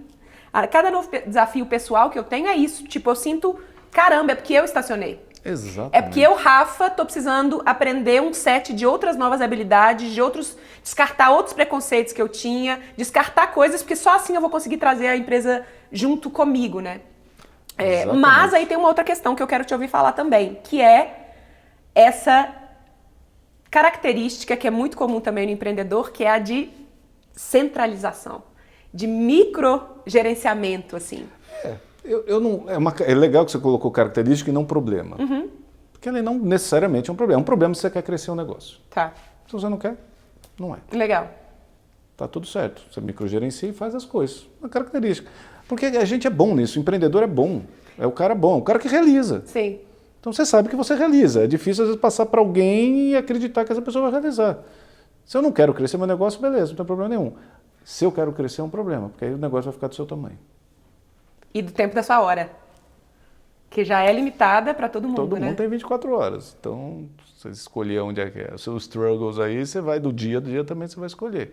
pessoal que eu tenho é isso. Tipo, eu sinto, caramba, é porque eu estacionei. Exatamente. É porque eu, Rafa, tô precisando aprender um set de outras novas habilidades, descartar outros preconceitos que eu tinha, descartar coisas, porque só assim eu vou conseguir trazer a empresa junto comigo, né? Mas aí tem uma outra questão que eu quero te ouvir falar também, que é essa característica que é muito comum também no empreendedor, que é a de centralização, de microgerenciamento, assim. É legal que você colocou característica e não problema. Porque ele não necessariamente é um problema. É um problema se você quer crescer um negócio. Tá. Se você não quer, não é. Legal. Tá tudo certo. Você microgerencia e faz as coisas. Uma característica. Porque a gente é bom nisso. O empreendedor é bom. É o cara bom. O cara que realiza. Sim. Então você sabe que você realiza. É difícil às vezes passar para alguém e acreditar que essa pessoa vai realizar. Se eu não quero crescer meu negócio, beleza, não tem problema nenhum. Se eu quero crescer é um problema, porque aí o negócio vai ficar do seu tamanho. E do tempo da sua hora. Que já é limitada para todo mundo, Todo né? mundo tem 24 horas. Então, você escolher onde é que é. Os seus struggles aí, você vai do dia também você vai escolher.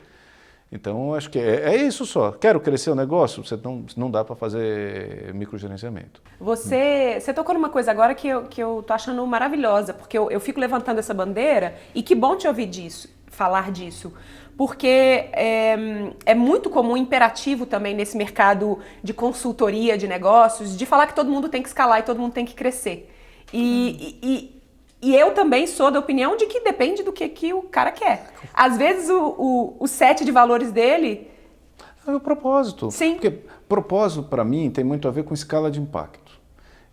Então, acho que é isso só. Quero crescer o negócio? Você não dá para fazer microgerenciamento. Você tocou numa coisa agora que eu tô achando maravilhosa, porque eu fico levantando essa bandeira e que bom te ouvir falar disso. Porque é muito comum, imperativo também nesse mercado de consultoria de negócios, de falar que todo mundo tem que escalar e todo mundo tem que crescer. E eu também sou da opinião de que depende do que o cara quer. Às vezes o set de valores dele... É o propósito. Sim. Porque propósito, para mim, tem muito a ver com escala de impacto.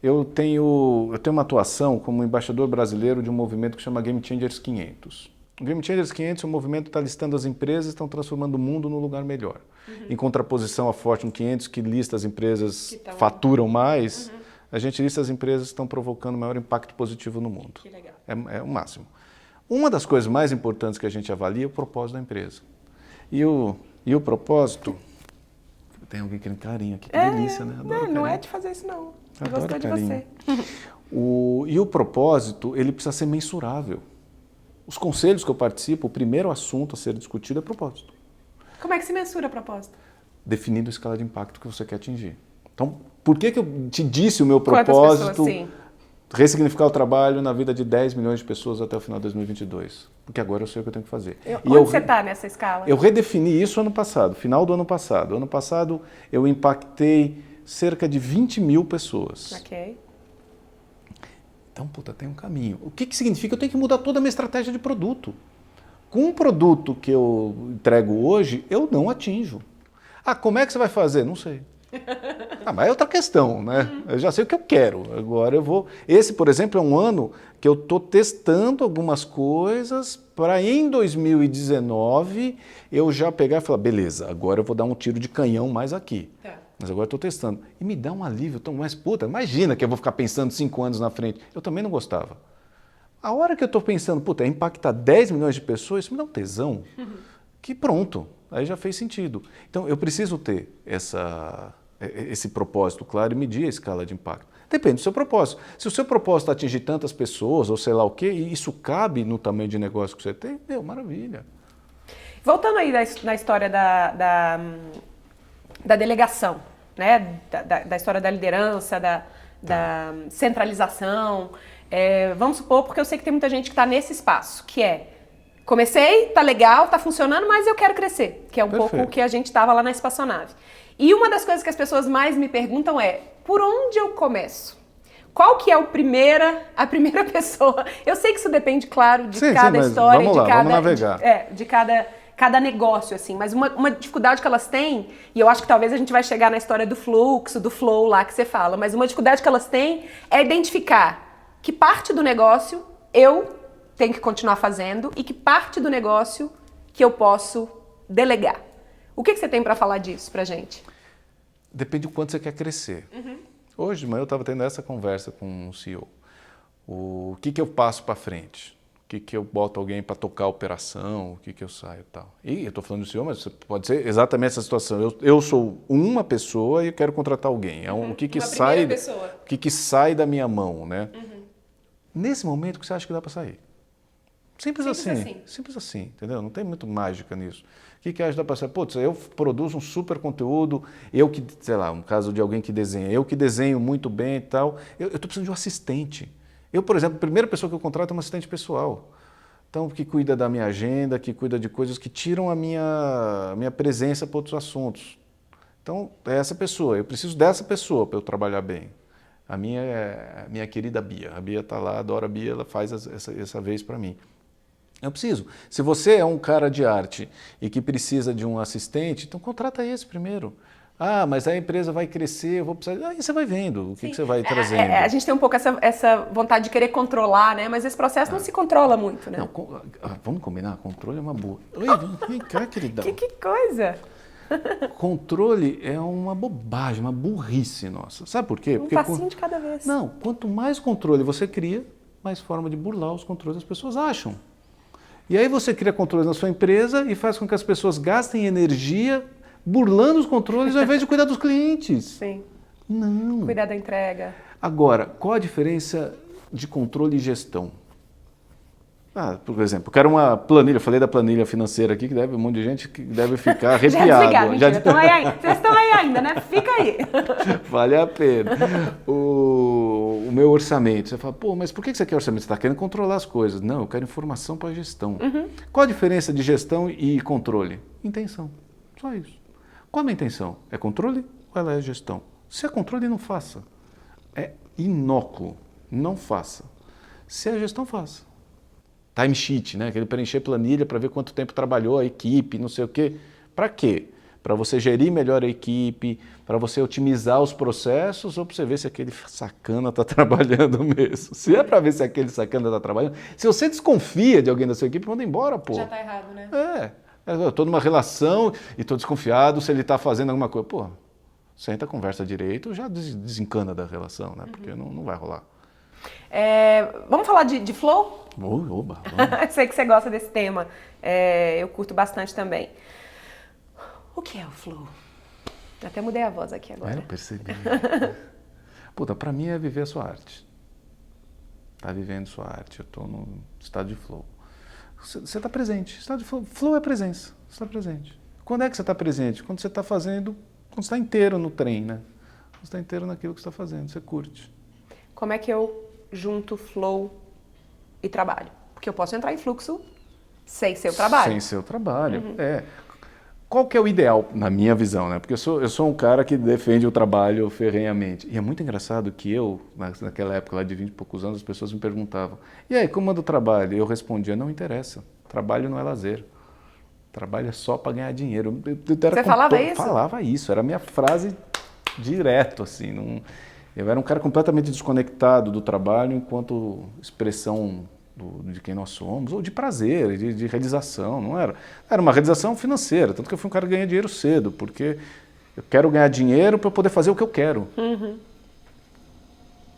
Eu tenho uma atuação como embaixador brasileiro de um movimento que chama Game Changers 500. O Game Changers 500 é um movimento que está listando as empresas que estão transformando o mundo num lugar melhor. Em contraposição à Fortune 500, que lista as empresas que faturam mais, a gente lista as empresas que estão provocando maior impacto positivo no mundo. Que legal. É o máximo. Uma das coisas mais importantes que a gente avalia é o propósito da empresa. E o propósito... Tem alguém querendo carinho aqui, que delícia, né? Adoro não é de fazer isso, não. Eu gostei de carinho. você. E o propósito, ele precisa ser mensurável. Os conselhos que eu participo, o primeiro assunto a ser discutido é propósito. Como é que se mensura a propósito? Definindo a escala de impacto que você quer atingir. Então, por que eu te disse o meu Quantas propósito? pessoas, sim. Ressignificar o trabalho na vida de 10 milhões de pessoas até o final de 2022. Porque agora eu sei o que eu tenho que fazer. Onde você está nessa escala? Eu redefini isso ano passado, final do ano passado. Ano passado eu impactei cerca de 20 mil pessoas. Ok. Então, tem um caminho. O que significa? Eu tenho que mudar toda a minha estratégia de produto. Com um produto que eu entrego hoje, eu não atinjo. Como é que você vai fazer? Não sei. Mas é outra questão, né? Eu já sei o que eu quero. Agora eu vou... Esse, por exemplo, é um ano que eu estou testando algumas coisas para em 2019 eu já pegar e falar, beleza, agora eu vou dar um tiro de canhão mais aqui. Mas agora eu estou testando. E me dá um alívio tão mais, imagina que eu vou ficar pensando 5 anos na frente. Eu também não gostava. A hora que eu estou pensando, é impactar 10 milhões de pessoas, isso me dá um tesão. Que pronto, aí já fez sentido. Então eu preciso ter esse propósito claro e medir a escala de impacto. Depende do seu propósito. Se o seu propósito é atingir tantas pessoas, ou sei lá o quê, e isso cabe no tamanho de negócio que você tem, maravilha. Voltando aí na história da delegação, né? Da história da liderança, da centralização. Vamos supor, porque eu sei que tem muita gente que está nesse espaço, que comecei, tá legal, tá funcionando, mas eu quero crescer, que é um pouco o que a gente estava lá na espaçonave. E uma das coisas que as pessoas mais me perguntam por onde eu começo? Qual que é a primeira pessoa? Eu sei que isso depende, claro, de cada história, de cada negócio, assim, mas uma dificuldade que elas têm, e eu acho que talvez a gente vai chegar na história do fluxo, do flow lá que você fala, mas uma dificuldade que elas têm é identificar que parte do negócio eu tenho que continuar fazendo e que parte do negócio que eu posso delegar. O que você tem para falar disso pra gente? Depende do quanto você quer crescer. Hoje de manhã eu estava tendo essa conversa com o CEO. O que eu passo para frente? O que eu boto alguém para tocar a operação? O que eu saio e tal? E eu estou falando do CEO, mas pode ser exatamente essa situação. Eu sou uma pessoa e eu quero contratar alguém. O que sai da minha mão, né? Nesse momento, o que você acha que dá para sair? Simples assim, entendeu? Não tem muito mágica nisso. O que acha que dá para sair? Putz, eu produzo um super conteúdo, no caso de alguém que desenha, eu que desenho muito bem e tal, eu estou precisando de um assistente. Eu, por exemplo, a primeira pessoa que eu contrato é uma assistente pessoal. Então, que cuida da minha agenda, que cuida de coisas que tiram a minha presença para outros assuntos. Então, é essa pessoa, eu preciso dessa pessoa para eu trabalhar bem. A minha é a minha querida Bia. A Bia está lá, adoro a Bia, ela faz essa vez para mim. Eu preciso. Se você é um cara de arte e que precisa de um assistente, então contrata esse primeiro. Ah, mas a empresa vai crescer, eu vou precisar... Aí você vai vendo o que você vai trazendo. A gente tem um pouco essa vontade de querer controlar, né? Mas esse processo não se controla muito, né? Não, vamos combinar? Controle é uma boa. Oi, vem cá, queridão. Que coisa! Controle é uma bobagem, uma burrice nossa. Sabe por quê? Porque passinho de cada vez. Não, quanto mais controle você cria, mais forma de burlar os controles as pessoas acham. E aí você cria controles na sua empresa e faz com que as pessoas gastem energia burlando os controles ao invés de cuidar dos clientes. Sim. Não. Cuidar da entrega. Agora, qual a diferença de controle e gestão? Por exemplo, eu quero uma planilha, eu falei da planilha financeira aqui, que deve um monte de gente que deve ficar arrepiado. Vocês estão aí ainda, né? Fica aí. Vale a pena. O meu orçamento, você fala, mas por que você quer orçamento? Você está querendo controlar as coisas. Não, eu quero informação para gestão. Qual a diferença de gestão e controle? Intenção. Só isso. Qual a minha intenção? É controle ou ela é gestão? Se é controle, não faça. É inócuo. Não faça. Se é gestão, faça. Time sheet, né? Aquele preencher planilha para ver quanto tempo trabalhou a equipe, não sei o quê. Para quê? Para você gerir melhor a equipe, para você otimizar os processos ou para você ver se aquele sacana está trabalhando mesmo. Se é para ver se aquele sacana está trabalhando, se você desconfia de alguém da sua equipe, manda embora, pô. Já está errado, né? Eu estou numa relação e estou desconfiado se ele está fazendo alguma coisa. Pô, senta, conversa direito, já desencana da relação, né? Porque não vai rolar. Vamos falar de flow? Oba, Sei que você gosta desse tema. Eu curto bastante também. O que é o flow? Até mudei a voz aqui agora. Eu percebi. Puta, pra mim é viver a sua arte. Tá vivendo sua arte. Eu tô no estado de flow. Você tá presente. Estado de flow. Flow é presença. Você tá presente. Quando é que você tá presente? Quando você tá fazendo... Quando você tá inteiro no trem, né? Quando você tá inteiro naquilo que você tá fazendo. Você curte. Como é que eu junto flow e trabalho? Porque eu posso entrar em fluxo sem ser o trabalho. Sem ser o trabalho, Qual que é o ideal, na minha visão, né? Porque eu sou um cara que defende o trabalho ferrenhamente. E é muito engraçado que naquela época lá de 20 e poucos anos, as pessoas me perguntavam, e aí, como anda o trabalho? E eu respondia, não interessa, trabalho não é lazer. Trabalho é só para ganhar dinheiro. Você falava isso? Falava isso, era a minha frase direto, assim. Eu era um cara completamente desconectado do trabalho enquanto expressão de quem nós somos, ou de prazer, de realização, não era. Era uma realização financeira, tanto que eu fui um cara que ganha dinheiro cedo, porque eu quero ganhar dinheiro para poder fazer o que eu quero.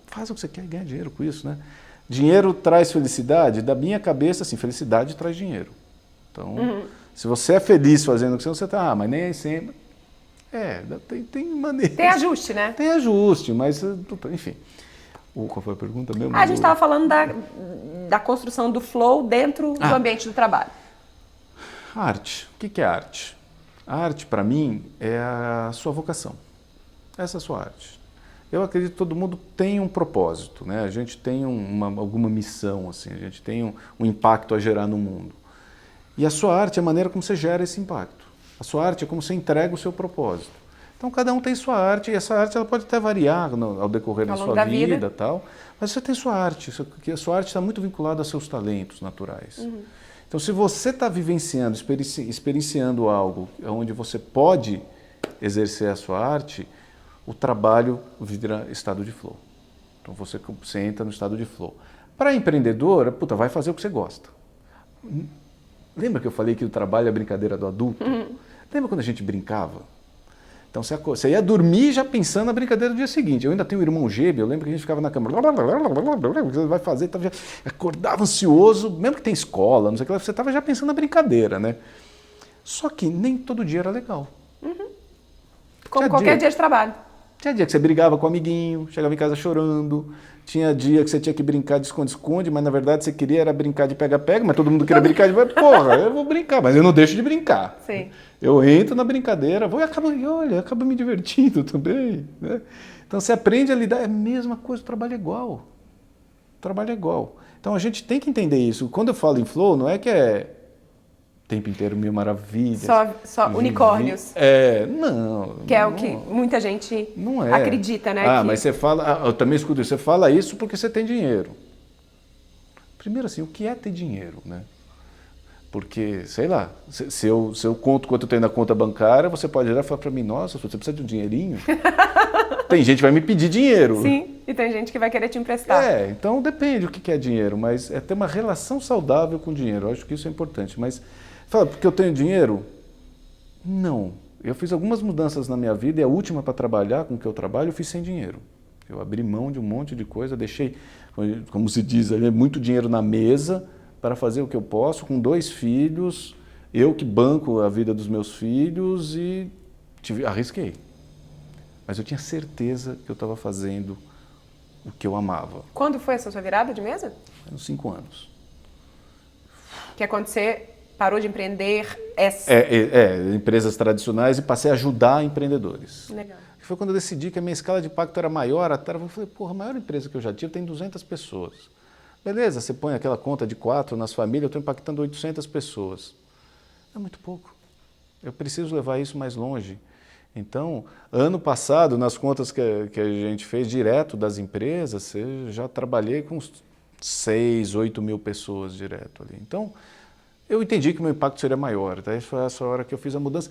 Faz o que você quer e ganha dinheiro com isso, né? Dinheiro traz felicidade? Da minha cabeça, assim, felicidade traz dinheiro. Então, se você é feliz fazendo o que você está, mas nem aí sempre... tem maneira. Tem ajuste, né? Tem ajuste, mas, enfim... Qual foi a pergunta mesmo? A gente estava falando da construção do flow dentro do ambiente do trabalho. Arte. O que é arte? A arte, para mim, é a sua vocação. Essa é a sua arte. Eu acredito que todo mundo tem um propósito, né? A gente tem alguma missão, assim, a gente tem um impacto a gerar no mundo. E a sua arte é a maneira como você gera esse impacto. A sua arte é como você entrega o seu propósito. Então cada um tem sua arte, e essa arte ela pode até variar ao decorrer da sua vida, tal, mas você tem sua arte, porque a sua arte está muito vinculada aos seus talentos naturais. Então se você está vivenciando, experienciando algo onde você pode exercer a sua arte, o trabalho vira estado de flow. Então você entra no estado de flow. Para empreendedor, vai fazer o que você gosta. Lembra que eu falei que o trabalho é a brincadeira do adulto? Lembra quando a gente brincava? Então você ia dormir já pensando na brincadeira do dia seguinte. Eu ainda tenho um irmão gêmeo, eu lembro que a gente ficava na cama, você vai fazer, acordava ansioso, mesmo que tem escola, não sei o que, você estava já pensando na brincadeira, né? Só que nem todo dia era legal. Como qualquer dia de trabalho. Tinha dia que você brigava com o amiguinho, chegava em casa chorando. Tinha dia que você tinha que brincar de esconde-esconde, mas na verdade você queria era brincar de pega-pega, mas todo mundo queria brincar de... Porra, eu vou brincar, mas eu não deixo de brincar. Sim. Eu entro na brincadeira, vou e acabo me divertindo também, né? Então você aprende a lidar, é a mesma coisa, o trabalho é igual. O trabalho é igual. Então a gente tem que entender isso. Quando eu falo em flow, não é que é o tempo inteiro mil maravilhas. Só unicórnios. Não. Que é o que muita gente acredita, né? Mas você fala, eu também escuto isso, você fala isso porque você tem dinheiro. Primeiro assim, o que é ter dinheiro, né? Porque, sei lá, se eu conto quanto eu tenho na conta bancária, você pode olhar e falar para mim, nossa, você precisa de um dinheirinho? Tem gente que vai me pedir dinheiro. Sim, e tem gente que vai querer te emprestar. Então depende do que é dinheiro, mas é ter uma relação saudável com o dinheiro, eu acho que isso é importante. Mas, fala, porque eu tenho dinheiro? Não. Eu fiz algumas mudanças na minha vida e a última para trabalhar com o que eu trabalho, eu fiz sem dinheiro. Eu abri mão de um monte de coisa, deixei, como se diz ali, muito dinheiro na mesa para fazer o que eu posso, com 2 filhos, eu que banco a vida dos meus filhos e arrisquei. Mas eu tinha certeza que eu estava fazendo o que eu amava. Quando foi essa sua virada de mesa? Uns 5 anos. Que é quando você parou de empreender empresas tradicionais e passei a ajudar empreendedores. Legal. Foi quando eu decidi que a minha escala de impacto era maior, eu falei, a maior empresa que eu já tive tem 200 pessoas. Beleza, você põe aquela conta de 4 nas famílias, eu estou impactando 800 pessoas. É muito pouco. Eu preciso levar isso mais longe. Então, ano passado, nas contas que a gente fez direto das empresas, eu já trabalhei com 6, 8 mil pessoas direto ali. Então, eu entendi que o meu impacto seria maior. Daí foi essa hora que eu fiz a mudança.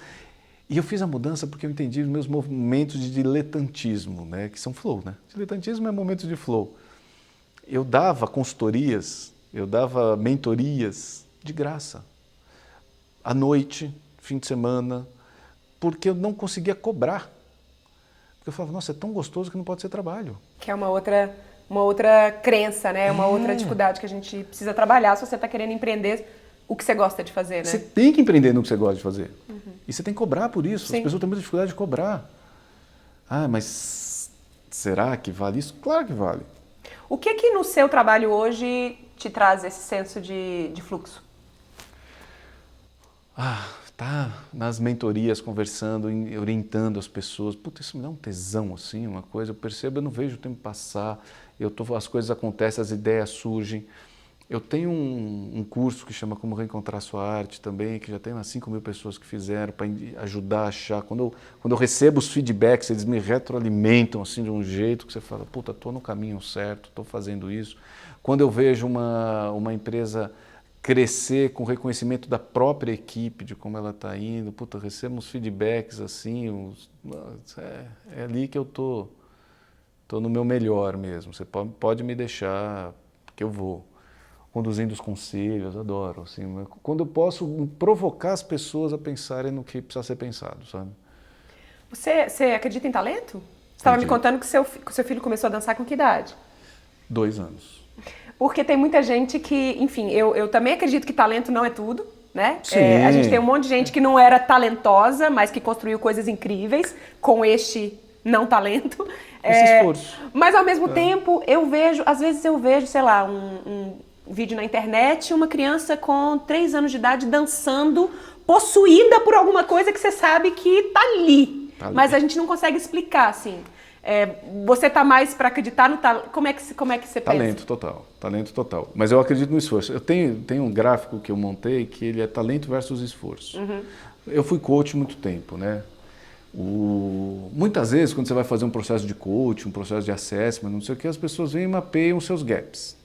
E eu fiz a mudança porque eu entendi os meus momentos de diletantismo, né? Que são flow, né? Diletantismo é momentos de flow. Eu dava consultorias, eu dava mentorias de graça. À noite, fim de semana, porque eu não conseguia cobrar. Porque eu falava, nossa, é tão gostoso que não pode ser trabalho. Que é uma outra crença, né? Uma outra dificuldade que a gente precisa trabalhar se você está querendo empreender o que você gosta de fazer, né? Você tem que empreender no que você gosta de fazer. E você tem que cobrar por isso. Sim. As pessoas têm muita dificuldade de cobrar. Ah, mas será que vale isso? Claro que vale. O que no seu trabalho hoje te traz esse senso de fluxo? Tá nas mentorias, conversando, orientando as pessoas. Puta, isso me dá um tesão, assim, uma coisa. Eu percebo, eu não vejo o tempo passar. As coisas acontecem, as ideias surgem. Eu tenho um curso que chama Como Reencontrar Sua Arte também, que já tem umas 5 mil pessoas que fizeram para ajudar a achar. Quando eu recebo os feedbacks, eles me retroalimentam assim, de um jeito que você fala, puta, estou no caminho certo, estou fazendo isso. Quando eu vejo uma empresa crescer com reconhecimento da própria equipe, de como ela está indo, puta, recebo uns feedbacks assim, é ali que eu tô no meu melhor mesmo. Você pode me deixar que eu vou. Conduzindo os conselhos, adoro. Assim, quando eu posso provocar as pessoas a pensarem no que precisa ser pensado, sabe? Você acredita em talento? Você estava me contando que seu filho começou a dançar com que idade? 2 anos. Porque tem muita gente que, enfim, eu também acredito que talento não é tudo, né? Sim. A gente tem um monte de gente que não era talentosa, mas que construiu coisas incríveis com este não talento. Esse esforço. Mas ao mesmo tempo, às vezes eu vejo, sei lá, um vídeo na internet, uma criança com 3 anos de idade dançando, possuída por alguma coisa que você sabe que tá ali. Mas a gente não consegue explicar, assim. Você tá mais para acreditar no talento? Como é que você pensa? Talento total. Mas eu acredito no esforço. Eu tenho um gráfico que eu montei que ele é talento versus esforço. Eu fui coach muito tempo, né? Muitas vezes, quando você vai fazer um processo de coach, um processo de assessment, não sei o que, as pessoas vêm e mapeiam os seus gaps.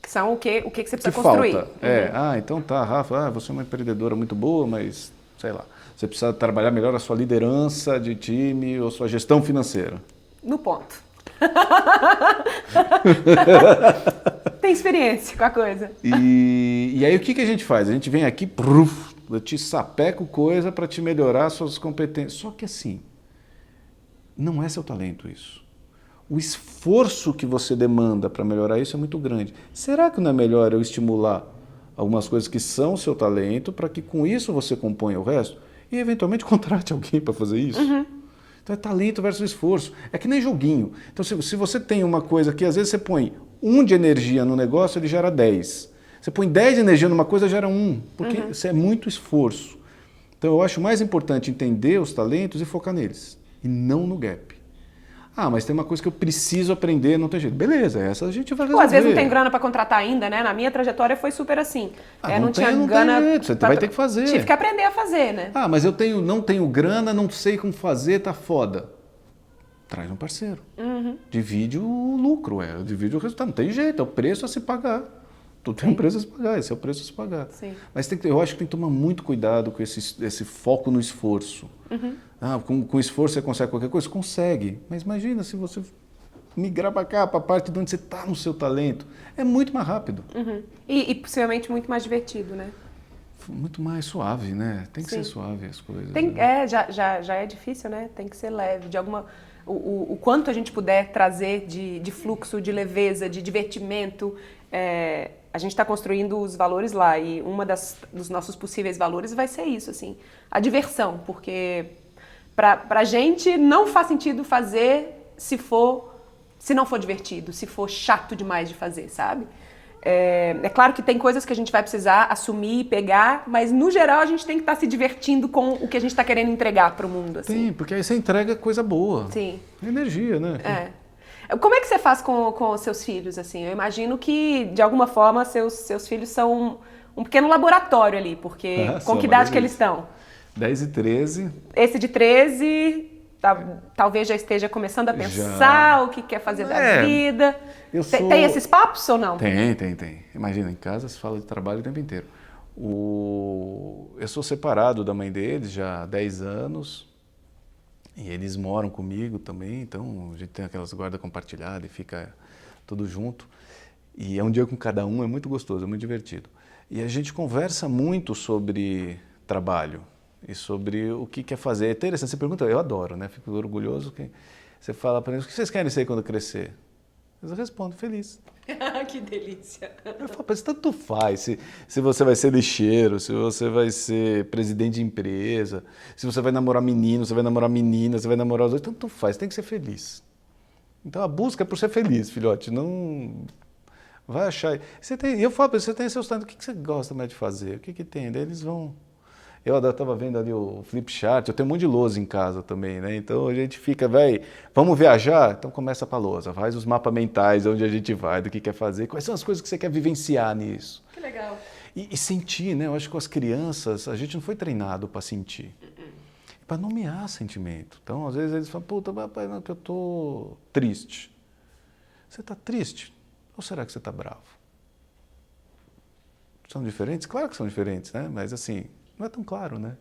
Que são o que você precisa construir. Falta. Então tá, Rafa, você é uma empreendedora muito boa, mas, sei lá, você precisa trabalhar melhor a sua liderança de time ou sua gestão financeira. No ponto. Tem experiência com a coisa. E aí o que a gente faz? A gente vem aqui, eu te sapeco coisa para te melhorar suas competências. Só que assim, não é seu talento isso. O esforço que você demanda para melhorar isso é muito grande. Será que não é melhor eu estimular algumas coisas que são seu talento para que com isso você componha o resto? E eventualmente contrate alguém para fazer isso? Então é talento versus esforço. É que nem joguinho. Então se você tem uma coisa que às vezes você põe 1 de energia no negócio, ele gera 10. Você põe 10 de energia numa coisa, gera 1. Porque isso é muito esforço. Então eu acho mais importante entender os talentos e focar neles. E não no gap. Mas tem uma coisa que eu preciso aprender, não tem jeito. Beleza, essa a gente vai resolver. Às vezes não tem grana para contratar ainda, né? Na minha trajetória foi super assim. Não tinha grana. Tem jeito, você vai ter que fazer. Tive que aprender a fazer, né? Mas eu não tenho grana, não sei como fazer, tá foda. Traz um parceiro. Divide o lucro, divide o resultado. Não tem jeito, é o preço a se pagar. Tu tem um preço a se pagar, esse é o preço a se pagar. Sim. Mas eu acho que tem que tomar muito cuidado com esse foco no esforço. Com esforço você consegue qualquer coisa? Consegue. Mas imagina se você migrar para cá, para a parte de onde você está no seu talento. É muito mais rápido. E possivelmente muito mais divertido, né? Muito mais suave, né? Tem que ser suave as coisas. Né? Já é difícil, né? Tem que ser leve. O quanto a gente puder trazer de fluxo, de leveza, de divertimento. A gente está construindo os valores lá e dos nossos possíveis valores vai ser isso, assim, a diversão, porque pra gente não faz sentido fazer se não for divertido, se for chato demais de fazer, sabe? É claro que tem coisas que a gente vai precisar assumir e pegar, mas no geral a gente tem que estar se divertindo com o que a gente está querendo entregar para o mundo, assim. Tem, porque aí você entrega coisa boa. Sim. Energia, né? Como é que você faz com os seus filhos, assim? Eu imagino que, de alguma forma, seus filhos são um pequeno laboratório ali, porque com que idade que eles estão? 10 e 13. Esse de 13, talvez já esteja começando a pensar o que quer fazer da vida. Tem esses papos ou não? Tem. Imagina, em casa se fala de trabalho o tempo inteiro. Eu sou separado da mãe deles já há 10 anos. E eles moram comigo também, então a gente tem aquelas guardas compartilhadas e fica tudo junto. E é um dia com cada um, é muito gostoso, é muito divertido. E a gente conversa muito sobre trabalho e sobre o que quer fazer. É interessante, você pergunta, eu adoro, né? Fico orgulhoso que você fala para eles, o que vocês querem ser quando crescer? Eles respondem, feliz. Que delícia. Eu falo, mas tanto faz se você vai ser lixeiro, se você vai ser presidente de empresa, se você vai namorar menino, você vai namorar menina, você vai namorar os dois, tanto faz, tem que ser feliz. Então a busca é por ser feliz, filhote, não vai achar... Eu falo para você, tem seus talentos, o que você gosta mais de fazer? O que tem? Daí eles vão... Eu estava vendo ali o Flipchart, eu tenho um monte de lousa em casa também, né? Então a gente fica, vamos viajar? Então começa para a lousa, faz os mapas mentais, onde a gente vai, do que quer fazer, quais são as coisas que você quer vivenciar nisso. Que legal. E sentir, né? Eu acho que com as crianças, a gente não foi treinado para sentir. Para nomear sentimento. Então, às vezes eles falam, puta, papai, não, que eu tô triste. Você está triste? Ou será que você está bravo? São diferentes? Claro que são diferentes, né? Mas assim... Não é tão claro, né?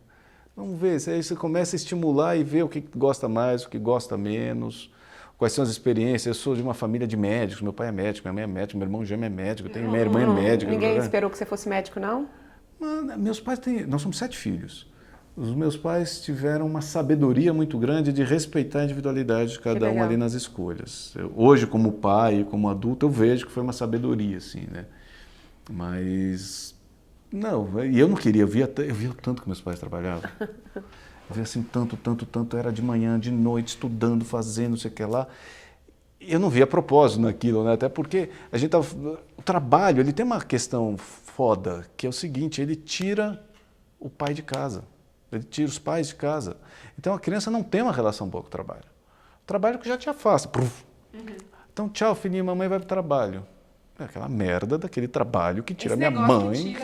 Vamos ver, aí você começa a estimular e ver o que gosta mais, o que gosta menos, quais são as experiências. Eu sou de uma família de médicos, meu pai é médico, minha mãe é médica, meu irmão gêmeo é médico, minha irmã é médica. Ninguém esperou que você fosse médico, não? Meus pais nós somos 7 filhos. Os meus pais tiveram uma sabedoria muito grande de respeitar a individualidade de cada um ali nas escolhas. Hoje, como pai, como adulto, eu vejo que foi uma sabedoria, assim, né? Mas... Não, e eu não queria, eu via o tanto que meus pais trabalhavam. Eu via assim, tanto, era de manhã, de noite, estudando, fazendo, não sei o que lá. Eu não via propósito naquilo, né? Até porque o trabalho, ele tem uma questão foda, que é o seguinte, ele tira o pai de casa, ele tira os pais de casa. Então a criança não tem uma relação boa com o trabalho. O trabalho que já te afasta. Então, tchau, filhinho, mamãe vai para o trabalho. É aquela merda daquele trabalho que tira minha mãe.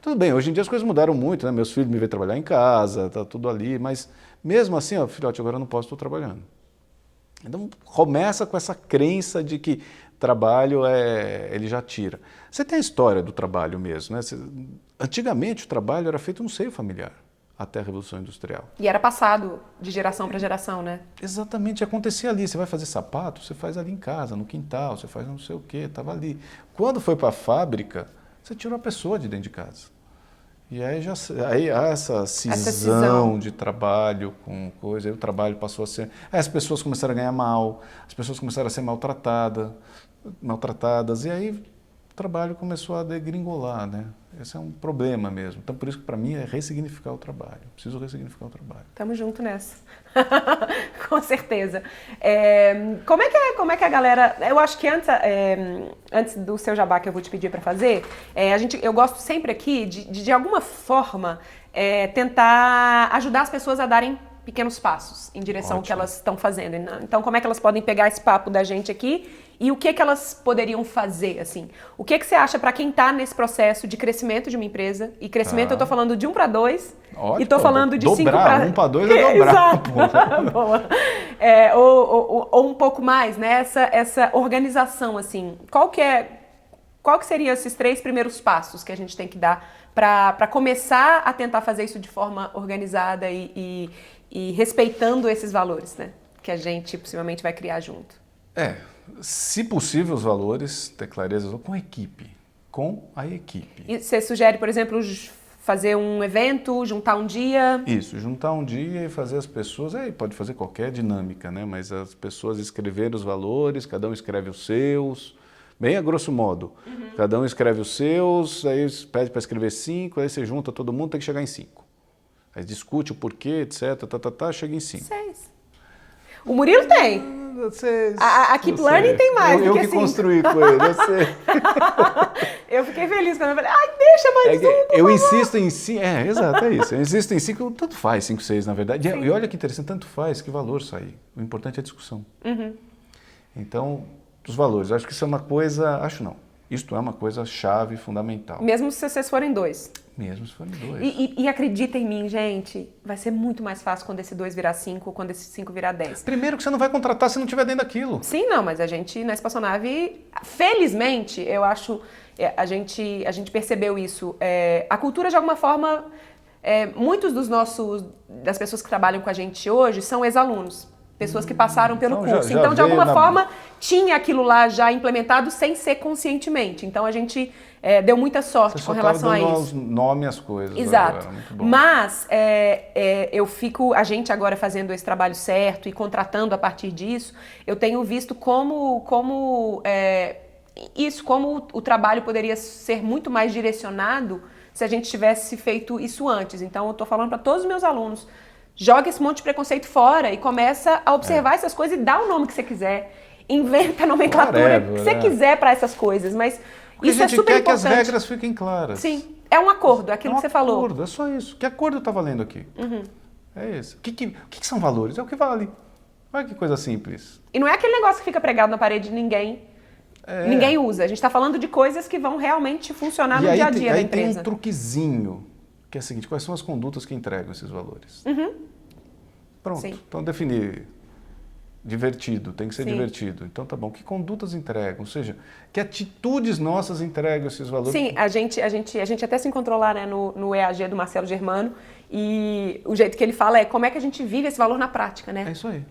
Tudo bem, hoje em dia as coisas mudaram muito, né? Meus filhos me veem trabalhar em casa, tá tudo ali, mas mesmo assim, ó, filhote, agora eu não posso, estou trabalhando. Então, começa com essa crença de que trabalho ele já tira. Você tem a história do trabalho mesmo, né? Antigamente o trabalho era feito no seio familiar, até a Revolução Industrial. E era passado de geração para geração, né? Exatamente, acontecia ali. Você vai fazer sapato, você faz ali em casa, no quintal, você faz não sei o quê, estava ali. Quando foi para a fábrica, você tirou a pessoa de dentro de casa. E aí há essa cisão de trabalho com coisa, aí o trabalho passou a ser... Aí as pessoas começaram a ganhar mal, as pessoas começaram a ser maltratadas, e aí o trabalho começou a degringolar, né? Esse é um problema mesmo. Então, por isso que para mim é ressignificar o trabalho. Preciso ressignificar o trabalho. Tamo junto nessa. Com certeza. Como é que a galera... Eu acho que antes do seu jabá que eu vou te pedir para fazer, eu gosto sempre aqui de alguma forma, tentar ajudar as pessoas a darem pequenos passos em direção ao que elas estão fazendo. Então, como é que elas podem pegar esse papo da gente aqui e o que elas poderiam fazer, assim? O que você acha para quem está nesse processo de crescimento de uma empresa? E crescimento eu estou falando de 1 para 2 e estou falando de 5 para... 1 para 2 é dobrar. Exato. Boa. Ou um pouco mais, né? Essa organização, assim. Qual que seriam esses 3 primeiros passos que a gente tem que dar para começar a tentar fazer isso de forma organizada e respeitando esses valores, né? Que a gente possivelmente vai criar junto. Se possível, os valores, ter clareza com a equipe. E você sugere, por exemplo, fazer um evento, juntar um dia? Isso, juntar um dia e fazer as pessoas, pode fazer qualquer dinâmica, né? Mas as pessoas escreverem os valores, cada um escreve os seus, bem a grosso modo. Cada um escreve os seus, aí pede para escrever 5, aí você junta todo mundo, tem que chegar em 5. Aí discute o porquê, etc, chega em 5. 6. O Murilo tem. A Keep Learning tem mais. Eu que construí com ele, eu sei. Eu fiquei feliz quando eu falei, deixa mais eu insisto em 5, exato, é isso. Eu insisto em 5, tanto faz 5, 6, na verdade. E olha que interessante, tanto faz, que valor sair. O importante é a discussão. Então, os valores, acho que isso é uma coisa, isto é uma coisa chave, fundamental. Mesmo se vocês forem 2. Mesmo se forem 2. E acredita em mim, gente, vai ser muito mais fácil quando esse 2 virar 5 ou quando esse 5 virar 10. Primeiro que você não vai contratar se não tiver dentro daquilo. Sim, não, mas a gente, na Espaçonave, felizmente, eu acho, a gente percebeu isso. A cultura, de alguma forma, muitos das pessoas que trabalham com a gente hoje são ex-alunos. Pessoas que passaram pelo curso. Então, de alguma forma, tinha aquilo lá já implementado sem ser conscientemente. Então, a gente deu muita sorte com relação a isso. Nome às coisas. Exato. Agora, muito bom. Mas a gente agora fazendo esse trabalho certo e contratando a partir disso, eu tenho visto como o trabalho poderia ser muito mais direcionado se a gente tivesse feito isso antes. Então, eu estou falando para todos os meus alunos, joga esse monte de preconceito fora e começa a observar essas coisas e dá o nome que você quiser. Inventa a nomenclatura que você quiser para essas coisas, mas porque isso é super importante. Que as regras fiquem claras. Sim, é um acordo, é aquilo que você falou. Acordo, é só isso. Que acordo está valendo aqui? É esse. O que são valores? É o que vale. Olha que coisa simples. E não é aquele negócio que fica pregado na parede e ninguém usa. A gente está falando de coisas que vão realmente funcionar no dia a dia da empresa. Aí tem um truquezinho, que é o seguinte, quais são as condutas que entregam esses valores? Pronto, Sim. Então definir divertido, tem que ser divertido. Então tá bom, que condutas entregam? Ou seja, que atitudes nossas entregam esses valores? Sim, a gente até se encontrou lá, né, no EAG do Marcelo Germano, e o jeito que ele fala é como é que a gente vive esse valor na prática, né? É isso aí,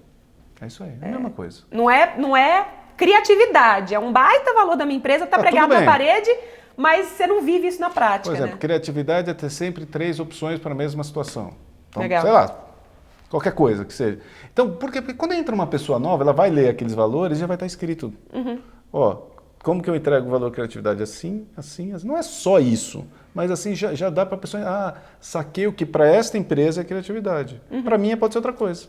é a mesma coisa. Não é criatividade, é um baita valor da minha empresa, tá pregado na parede, mas você não vive isso na prática, Por exemplo, criatividade é ter sempre 3 opções para a mesma situação. Então, legal. Sei lá, qualquer coisa que seja. Então, porque quando entra uma pessoa nova, ela vai ler aqueles valores e já vai estar escrito. Como que eu entrego o valor criatividade? Assim. Não é só isso, mas assim já dá para a pessoa, saquei o que para esta empresa é criatividade. Para mim pode ser outra coisa.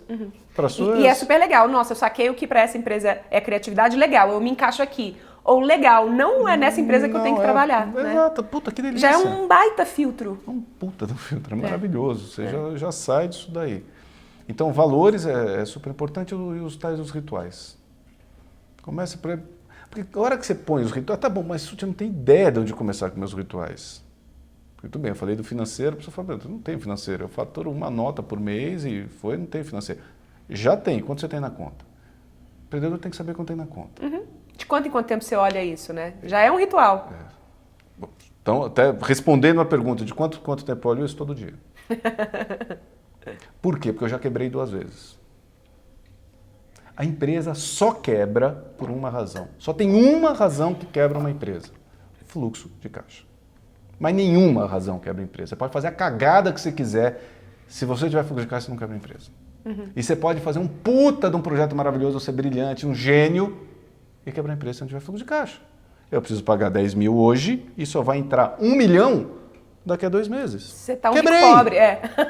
Para sua... E é super legal. Nossa, eu saquei o que para essa empresa é criatividade, legal, eu me encaixo aqui. Ou legal, não é nessa empresa que eu tenho que trabalhar. Né? Exato, puta, que delícia. Já é um baita filtro. Um puta do filtro, é maravilhoso. Você já sai disso daí. Então, valores é super importante e os tais os rituais. Começa por... Porque a hora que você põe os rituais, tá bom, mas você não tem ideia de onde começar com meus rituais. Porque tudo bem, eu falei do financeiro, a pessoa fala, eu não tenho financeiro, eu faturo uma nota por mês e não tenho financeiro. Já tem, quanto você tem na conta? O empreendedor tem que saber quanto tem na conta. De quanto em quanto tempo você olha isso, né? Já é um ritual. Bom, então, até respondendo a pergunta de quanto tempo eu olho isso todo dia. Por quê? Porque eu já quebrei 2 vezes. A empresa só quebra por uma razão. Só tem uma razão que quebra uma empresa. Fluxo de caixa. Mas nenhuma razão quebra a empresa. Você pode fazer a cagada que você quiser. Se você tiver fluxo de caixa, você não quebra a empresa. E você pode fazer um puta de um projeto maravilhoso, ser brilhante, um gênio, e quebrar a empresa se não tiver fluxo de caixa. Eu preciso pagar 10 mil hoje e só vai entrar 1 milhão daqui a 2 meses. Você tá um rico pobre,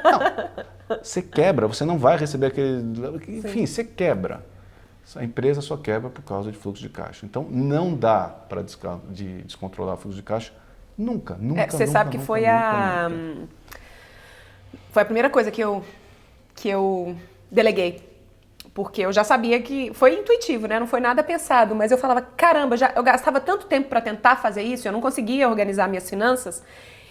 Não. Você quebra, você não vai receber aquele... Enfim, você quebra. A empresa só quebra por causa de fluxo de caixa. Então, não dá para descontrolar o fluxo de caixa nunca. Você sabe que foi a primeira coisa que eu deleguei. Porque eu já sabia que... Foi intuitivo, né? Não foi nada pensado. Mas eu falava, caramba, eu gastava tanto tempo para tentar fazer isso, eu não conseguia organizar minhas finanças.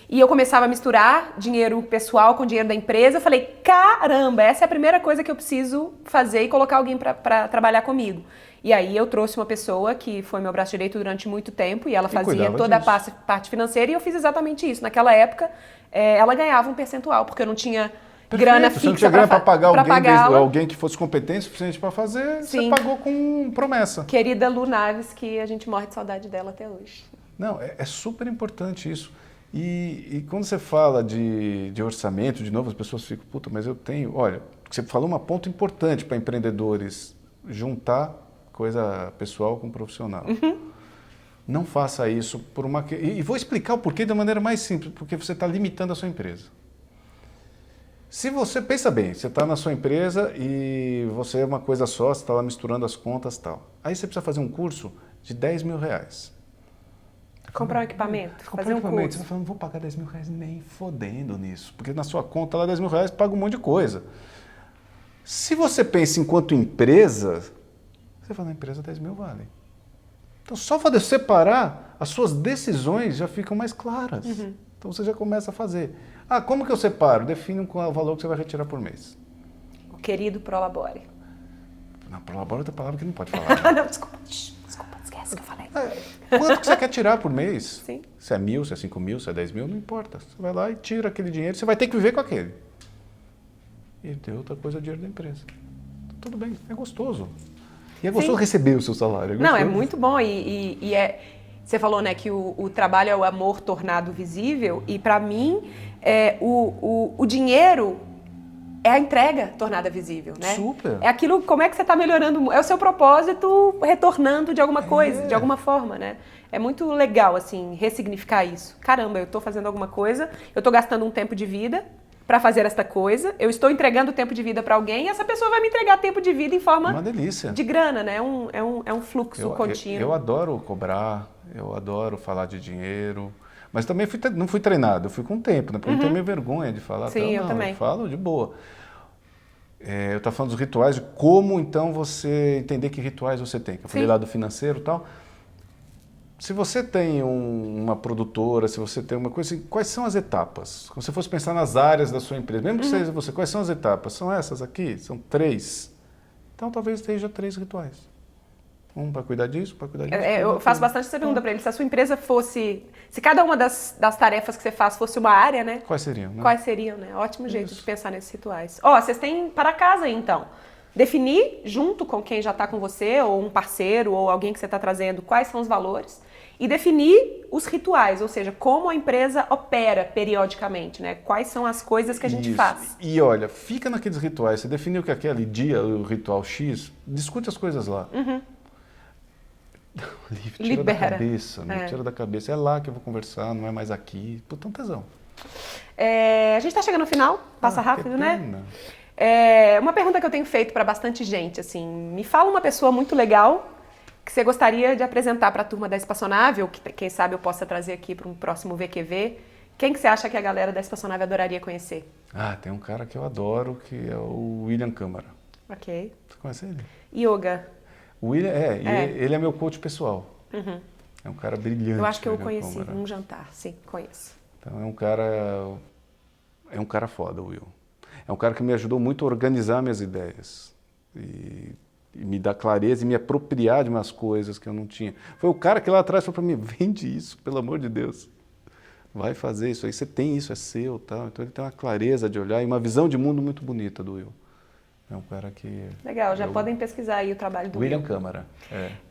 E eu começava a misturar dinheiro pessoal com dinheiro da empresa. Eu falei, caramba, essa é a primeira coisa que eu preciso fazer e colocar alguém para trabalhar comigo. E aí eu trouxe uma pessoa que foi meu braço direito durante muito tempo e ela fazia toda a parte financeira e eu fiz exatamente isso. Naquela época, ela ganhava um percentual, porque eu não tinha grana fixa. Você não tinha grana para pagar alguém que fosse competente o suficiente para fazer, Sim. Você pagou com promessa. Querida Lu Naves, que a gente morre de saudade dela até hoje. Não, é super importante isso. E quando você fala de orçamento, de novo, as pessoas ficam, puta, mas eu tenho... Olha, você falou um ponto importante para empreendedores, juntar coisa pessoal com profissional. Não faça isso por uma... E vou explicar o porquê da maneira mais simples, porque você está limitando a sua empresa. Se você, pensa bem, você está na sua empresa e você é uma coisa só, você está lá misturando as contas e tal. Aí você precisa fazer um curso de 10 mil reais. Comprar um equipamento, fazer um curso. Você vai falar, não vou pagar 10 mil reais nem fodendo nisso, porque na sua conta lá 10 mil reais paga um monte de coisa. Se você pensa enquanto empresa, você fala, na empresa 10 mil vale. Então só fazer separar, as suas decisões já ficam mais claras. Então você já começa a fazer. Ah, como que eu separo? Define o valor que você vai retirar por mês. O querido Prolabore. Não, Prolabore é outra palavra que não pode falar. Não, desculpa, esquece que eu falei. Quanto que você quer tirar por mês? Sim. Se é 1.000, se é 5.000, se é 10 mil, não importa. Você vai lá e tira aquele dinheiro, você vai ter que viver com aquele. E tem outra coisa, o dinheiro da empresa. Tudo bem, é gostoso. E é gostoso receber o seu salário. Não, é muito bom e é... Você falou, né, que o trabalho é o amor tornado visível e para mim o dinheiro é a entrega tornada visível, né? Super. É aquilo, como é que você está melhorando, é o seu propósito retornando de alguma coisa, de alguma forma, né? É muito legal, assim, ressignificar isso. Caramba, eu estou fazendo alguma coisa, eu estou gastando um tempo de vida para fazer esta coisa, eu estou entregando tempo de vida para alguém e essa pessoa vai me entregar tempo de vida em forma uma delícia. De grana, né? É um fluxo contínuo. Eu adoro cobrar, eu adoro falar de dinheiro, mas também não fui treinado, eu fui com o tempo, né? Porque eu não tenho meio vergonha de falar. Sim, eu também. Eu falo de boa. Eu estava falando dos rituais, de como então você entender que rituais você tem. Eu falei lá do financeiro e tal. Se você tem uma produtora, se você tem uma coisa assim, quais são as etapas? Quando você fosse pensar nas áreas da sua empresa, mesmo que seja você, quais são as etapas? São essas aqui? São 3. Então talvez esteja 3 rituais. Um para cuidar disso, para cuidar disso. Eu faço bastante essa pergunta para ele. Se a sua empresa fosse... Se cada uma das tarefas que você faz fosse uma área, né? Quais seriam? Né? Quais seriam, né? Ótimo jeito de pensar nesses rituais. Vocês têm para casa aí, então. Definir, junto com quem já está com você, ou um parceiro, ou alguém que você está trazendo, quais são os valores. E definir os rituais, ou seja, como a empresa opera periodicamente, né? Quais são as coisas que a gente faz. E olha, fica naqueles rituais. Você definiu que aquele dia, o ritual X, discute as coisas lá. Tira Libera. Da cabeça, né? Tira da cabeça. É lá que eu vou conversar, não é mais aqui. Puta, um tesão. A gente está chegando no final, passa rápido, né? Uma pergunta que eu tenho feito para bastante gente, assim, me fala uma pessoa muito legal que você gostaria de apresentar para a turma da Espaçonável, que quem sabe eu possa trazer aqui para um próximo VQV. Quem que você acha que a galera da Espaçonável adoraria conhecer? Tem um cara que eu adoro, que é o William Câmara. Ok. Você conhece ele? Yoga. O William, ele é meu coach pessoal. Uhum. É um cara brilhante. Eu acho que eu o William conheci Câmara. num jantar, sim, conheço. Então é um cara foda, o Will. É um cara que me ajudou muito a organizar minhas ideias. E me dar clareza e me apropriar de umas coisas que eu não tinha. Foi o cara que lá atrás falou para mim, vende isso, pelo amor de Deus. Vai fazer isso aí, você tem isso, é seu. Tal. Então ele tem uma clareza de olhar e uma visão de mundo muito bonita do Will. É um cara que... Legal, já podem pesquisar aí o trabalho do William Will. Câmara.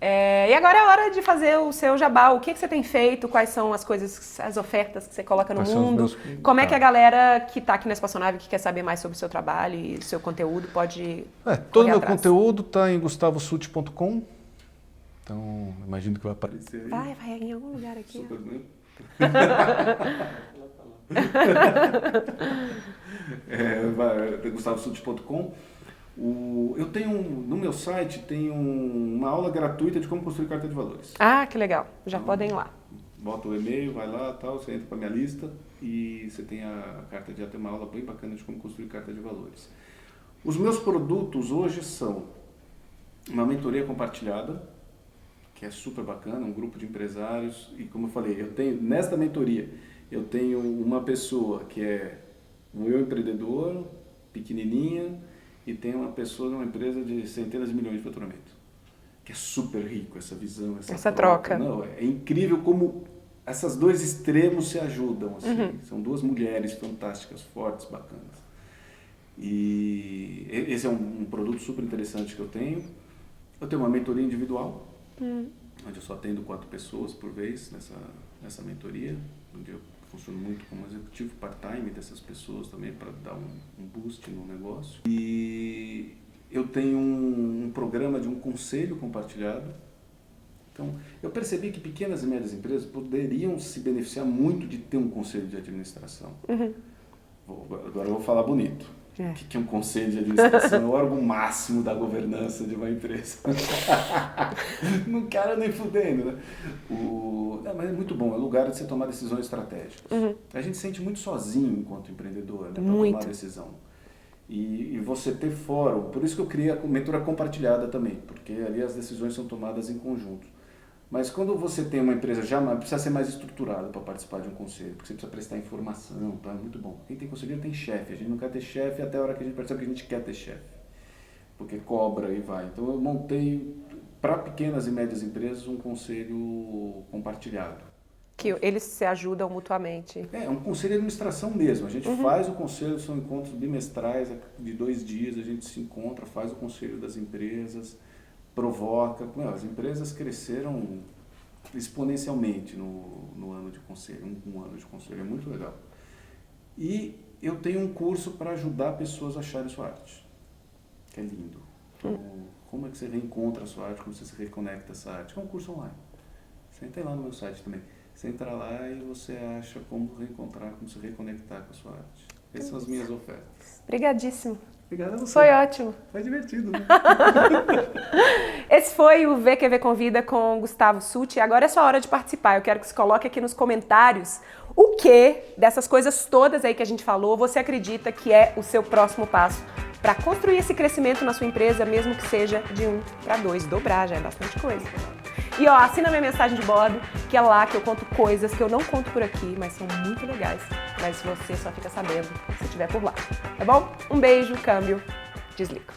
E agora é hora de fazer o seu jabá. O que você tem feito? Quais são as coisas, as ofertas que você coloca no mundo? Como é que a galera que está aqui na Espaçonave, que quer saber mais sobre o seu trabalho e o seu conteúdo, pode todo o meu conteúdo está em gustavosut.com. Então, imagino que vai aparecer aí. Vai em algum lugar aqui. Super bem. gustavosut.com. Eu tenho no meu site uma aula gratuita de como construir carta de valores. Que legal. Já podem ir lá. Bota o e-mail, vai lá, tal, você entra para minha lista e você tem a carta de tem uma aula bem bacana de como construir carta de valores. Os meus produtos hoje são uma mentoria compartilhada, que é super bacana, um grupo de empresários e como eu falei, nesta mentoria eu tenho uma pessoa que é um empreendedor, pequenininha, e tem uma pessoa numa empresa de centenas de milhões de faturamento. Que é super rico essa visão, essa troca. Não, é incrível como esses dois extremos se ajudam. Assim. São duas mulheres fantásticas, fortes, bacanas. E esse é um produto super interessante que eu tenho. Eu tenho uma mentoria individual, onde eu só atendo 4 pessoas por vez nessa mentoria, onde eu funciono muito como executivo part-time dessas pessoas também para dar um boost no negócio. E eu tenho um programa de um conselho compartilhado. Então, eu percebi que pequenas e médias empresas poderiam se beneficiar muito de ter um conselho de administração. Agora eu vou falar bonito. O que é um conselho de administração? É o órgão máximo da governança de uma empresa. Não quero nem fudendo, né? Mas é muito bom, é lugar de você tomar decisões estratégicas. A gente se sente muito sozinho enquanto empreendedor, né, para tomar decisão. E você ter fórum, por isso que eu criei a mentoria compartilhada também, porque ali as decisões são tomadas em conjunto. Mas quando você tem uma empresa precisa ser mais estruturada para participar de um conselho, porque você precisa prestar informação, tá? É muito bom. Quem tem conselheiro tem chefe, a gente não quer ter chefe até a hora que a gente percebe que a gente quer ter chefe, porque cobra e vai. Então eu montei para pequenas e médias empresas um conselho compartilhado. Que eles se ajudam mutuamente. É um conselho de administração mesmo. A gente faz o conselho, são encontros bimestrais, de 2 dias a gente se encontra, faz o conselho das empresas, provoca. As empresas cresceram exponencialmente no ano de conselho, um ano de conselho, é muito legal. E eu tenho um curso para ajudar pessoas a acharem sua arte, que é lindo. Então, como é que você reencontra a sua arte, como você se reconecta a essa arte? É um curso online. Você entra lá no meu site também. Você entra lá e você acha como reencontrar, como se reconectar com a sua arte. Essas são as minhas ofertas. Obrigadíssimo. Obrigado a você. Foi ótimo. Foi divertido, né? Esse foi o VQV Convida com Gustavo Sut. Agora é sua hora de participar. Eu quero que você coloque aqui nos comentários o que dessas coisas todas aí que a gente falou você acredita que é o seu próximo passo para construir esse crescimento na sua empresa, mesmo que seja de 1 para 2. Dobrar já é bastante coisa. E assina minha mensagem de bordo, que é lá que eu conto coisas que eu não conto por aqui, mas são muito legais. Mas você só fica sabendo se estiver por lá, tá bom? Um beijo, câmbio, desligo.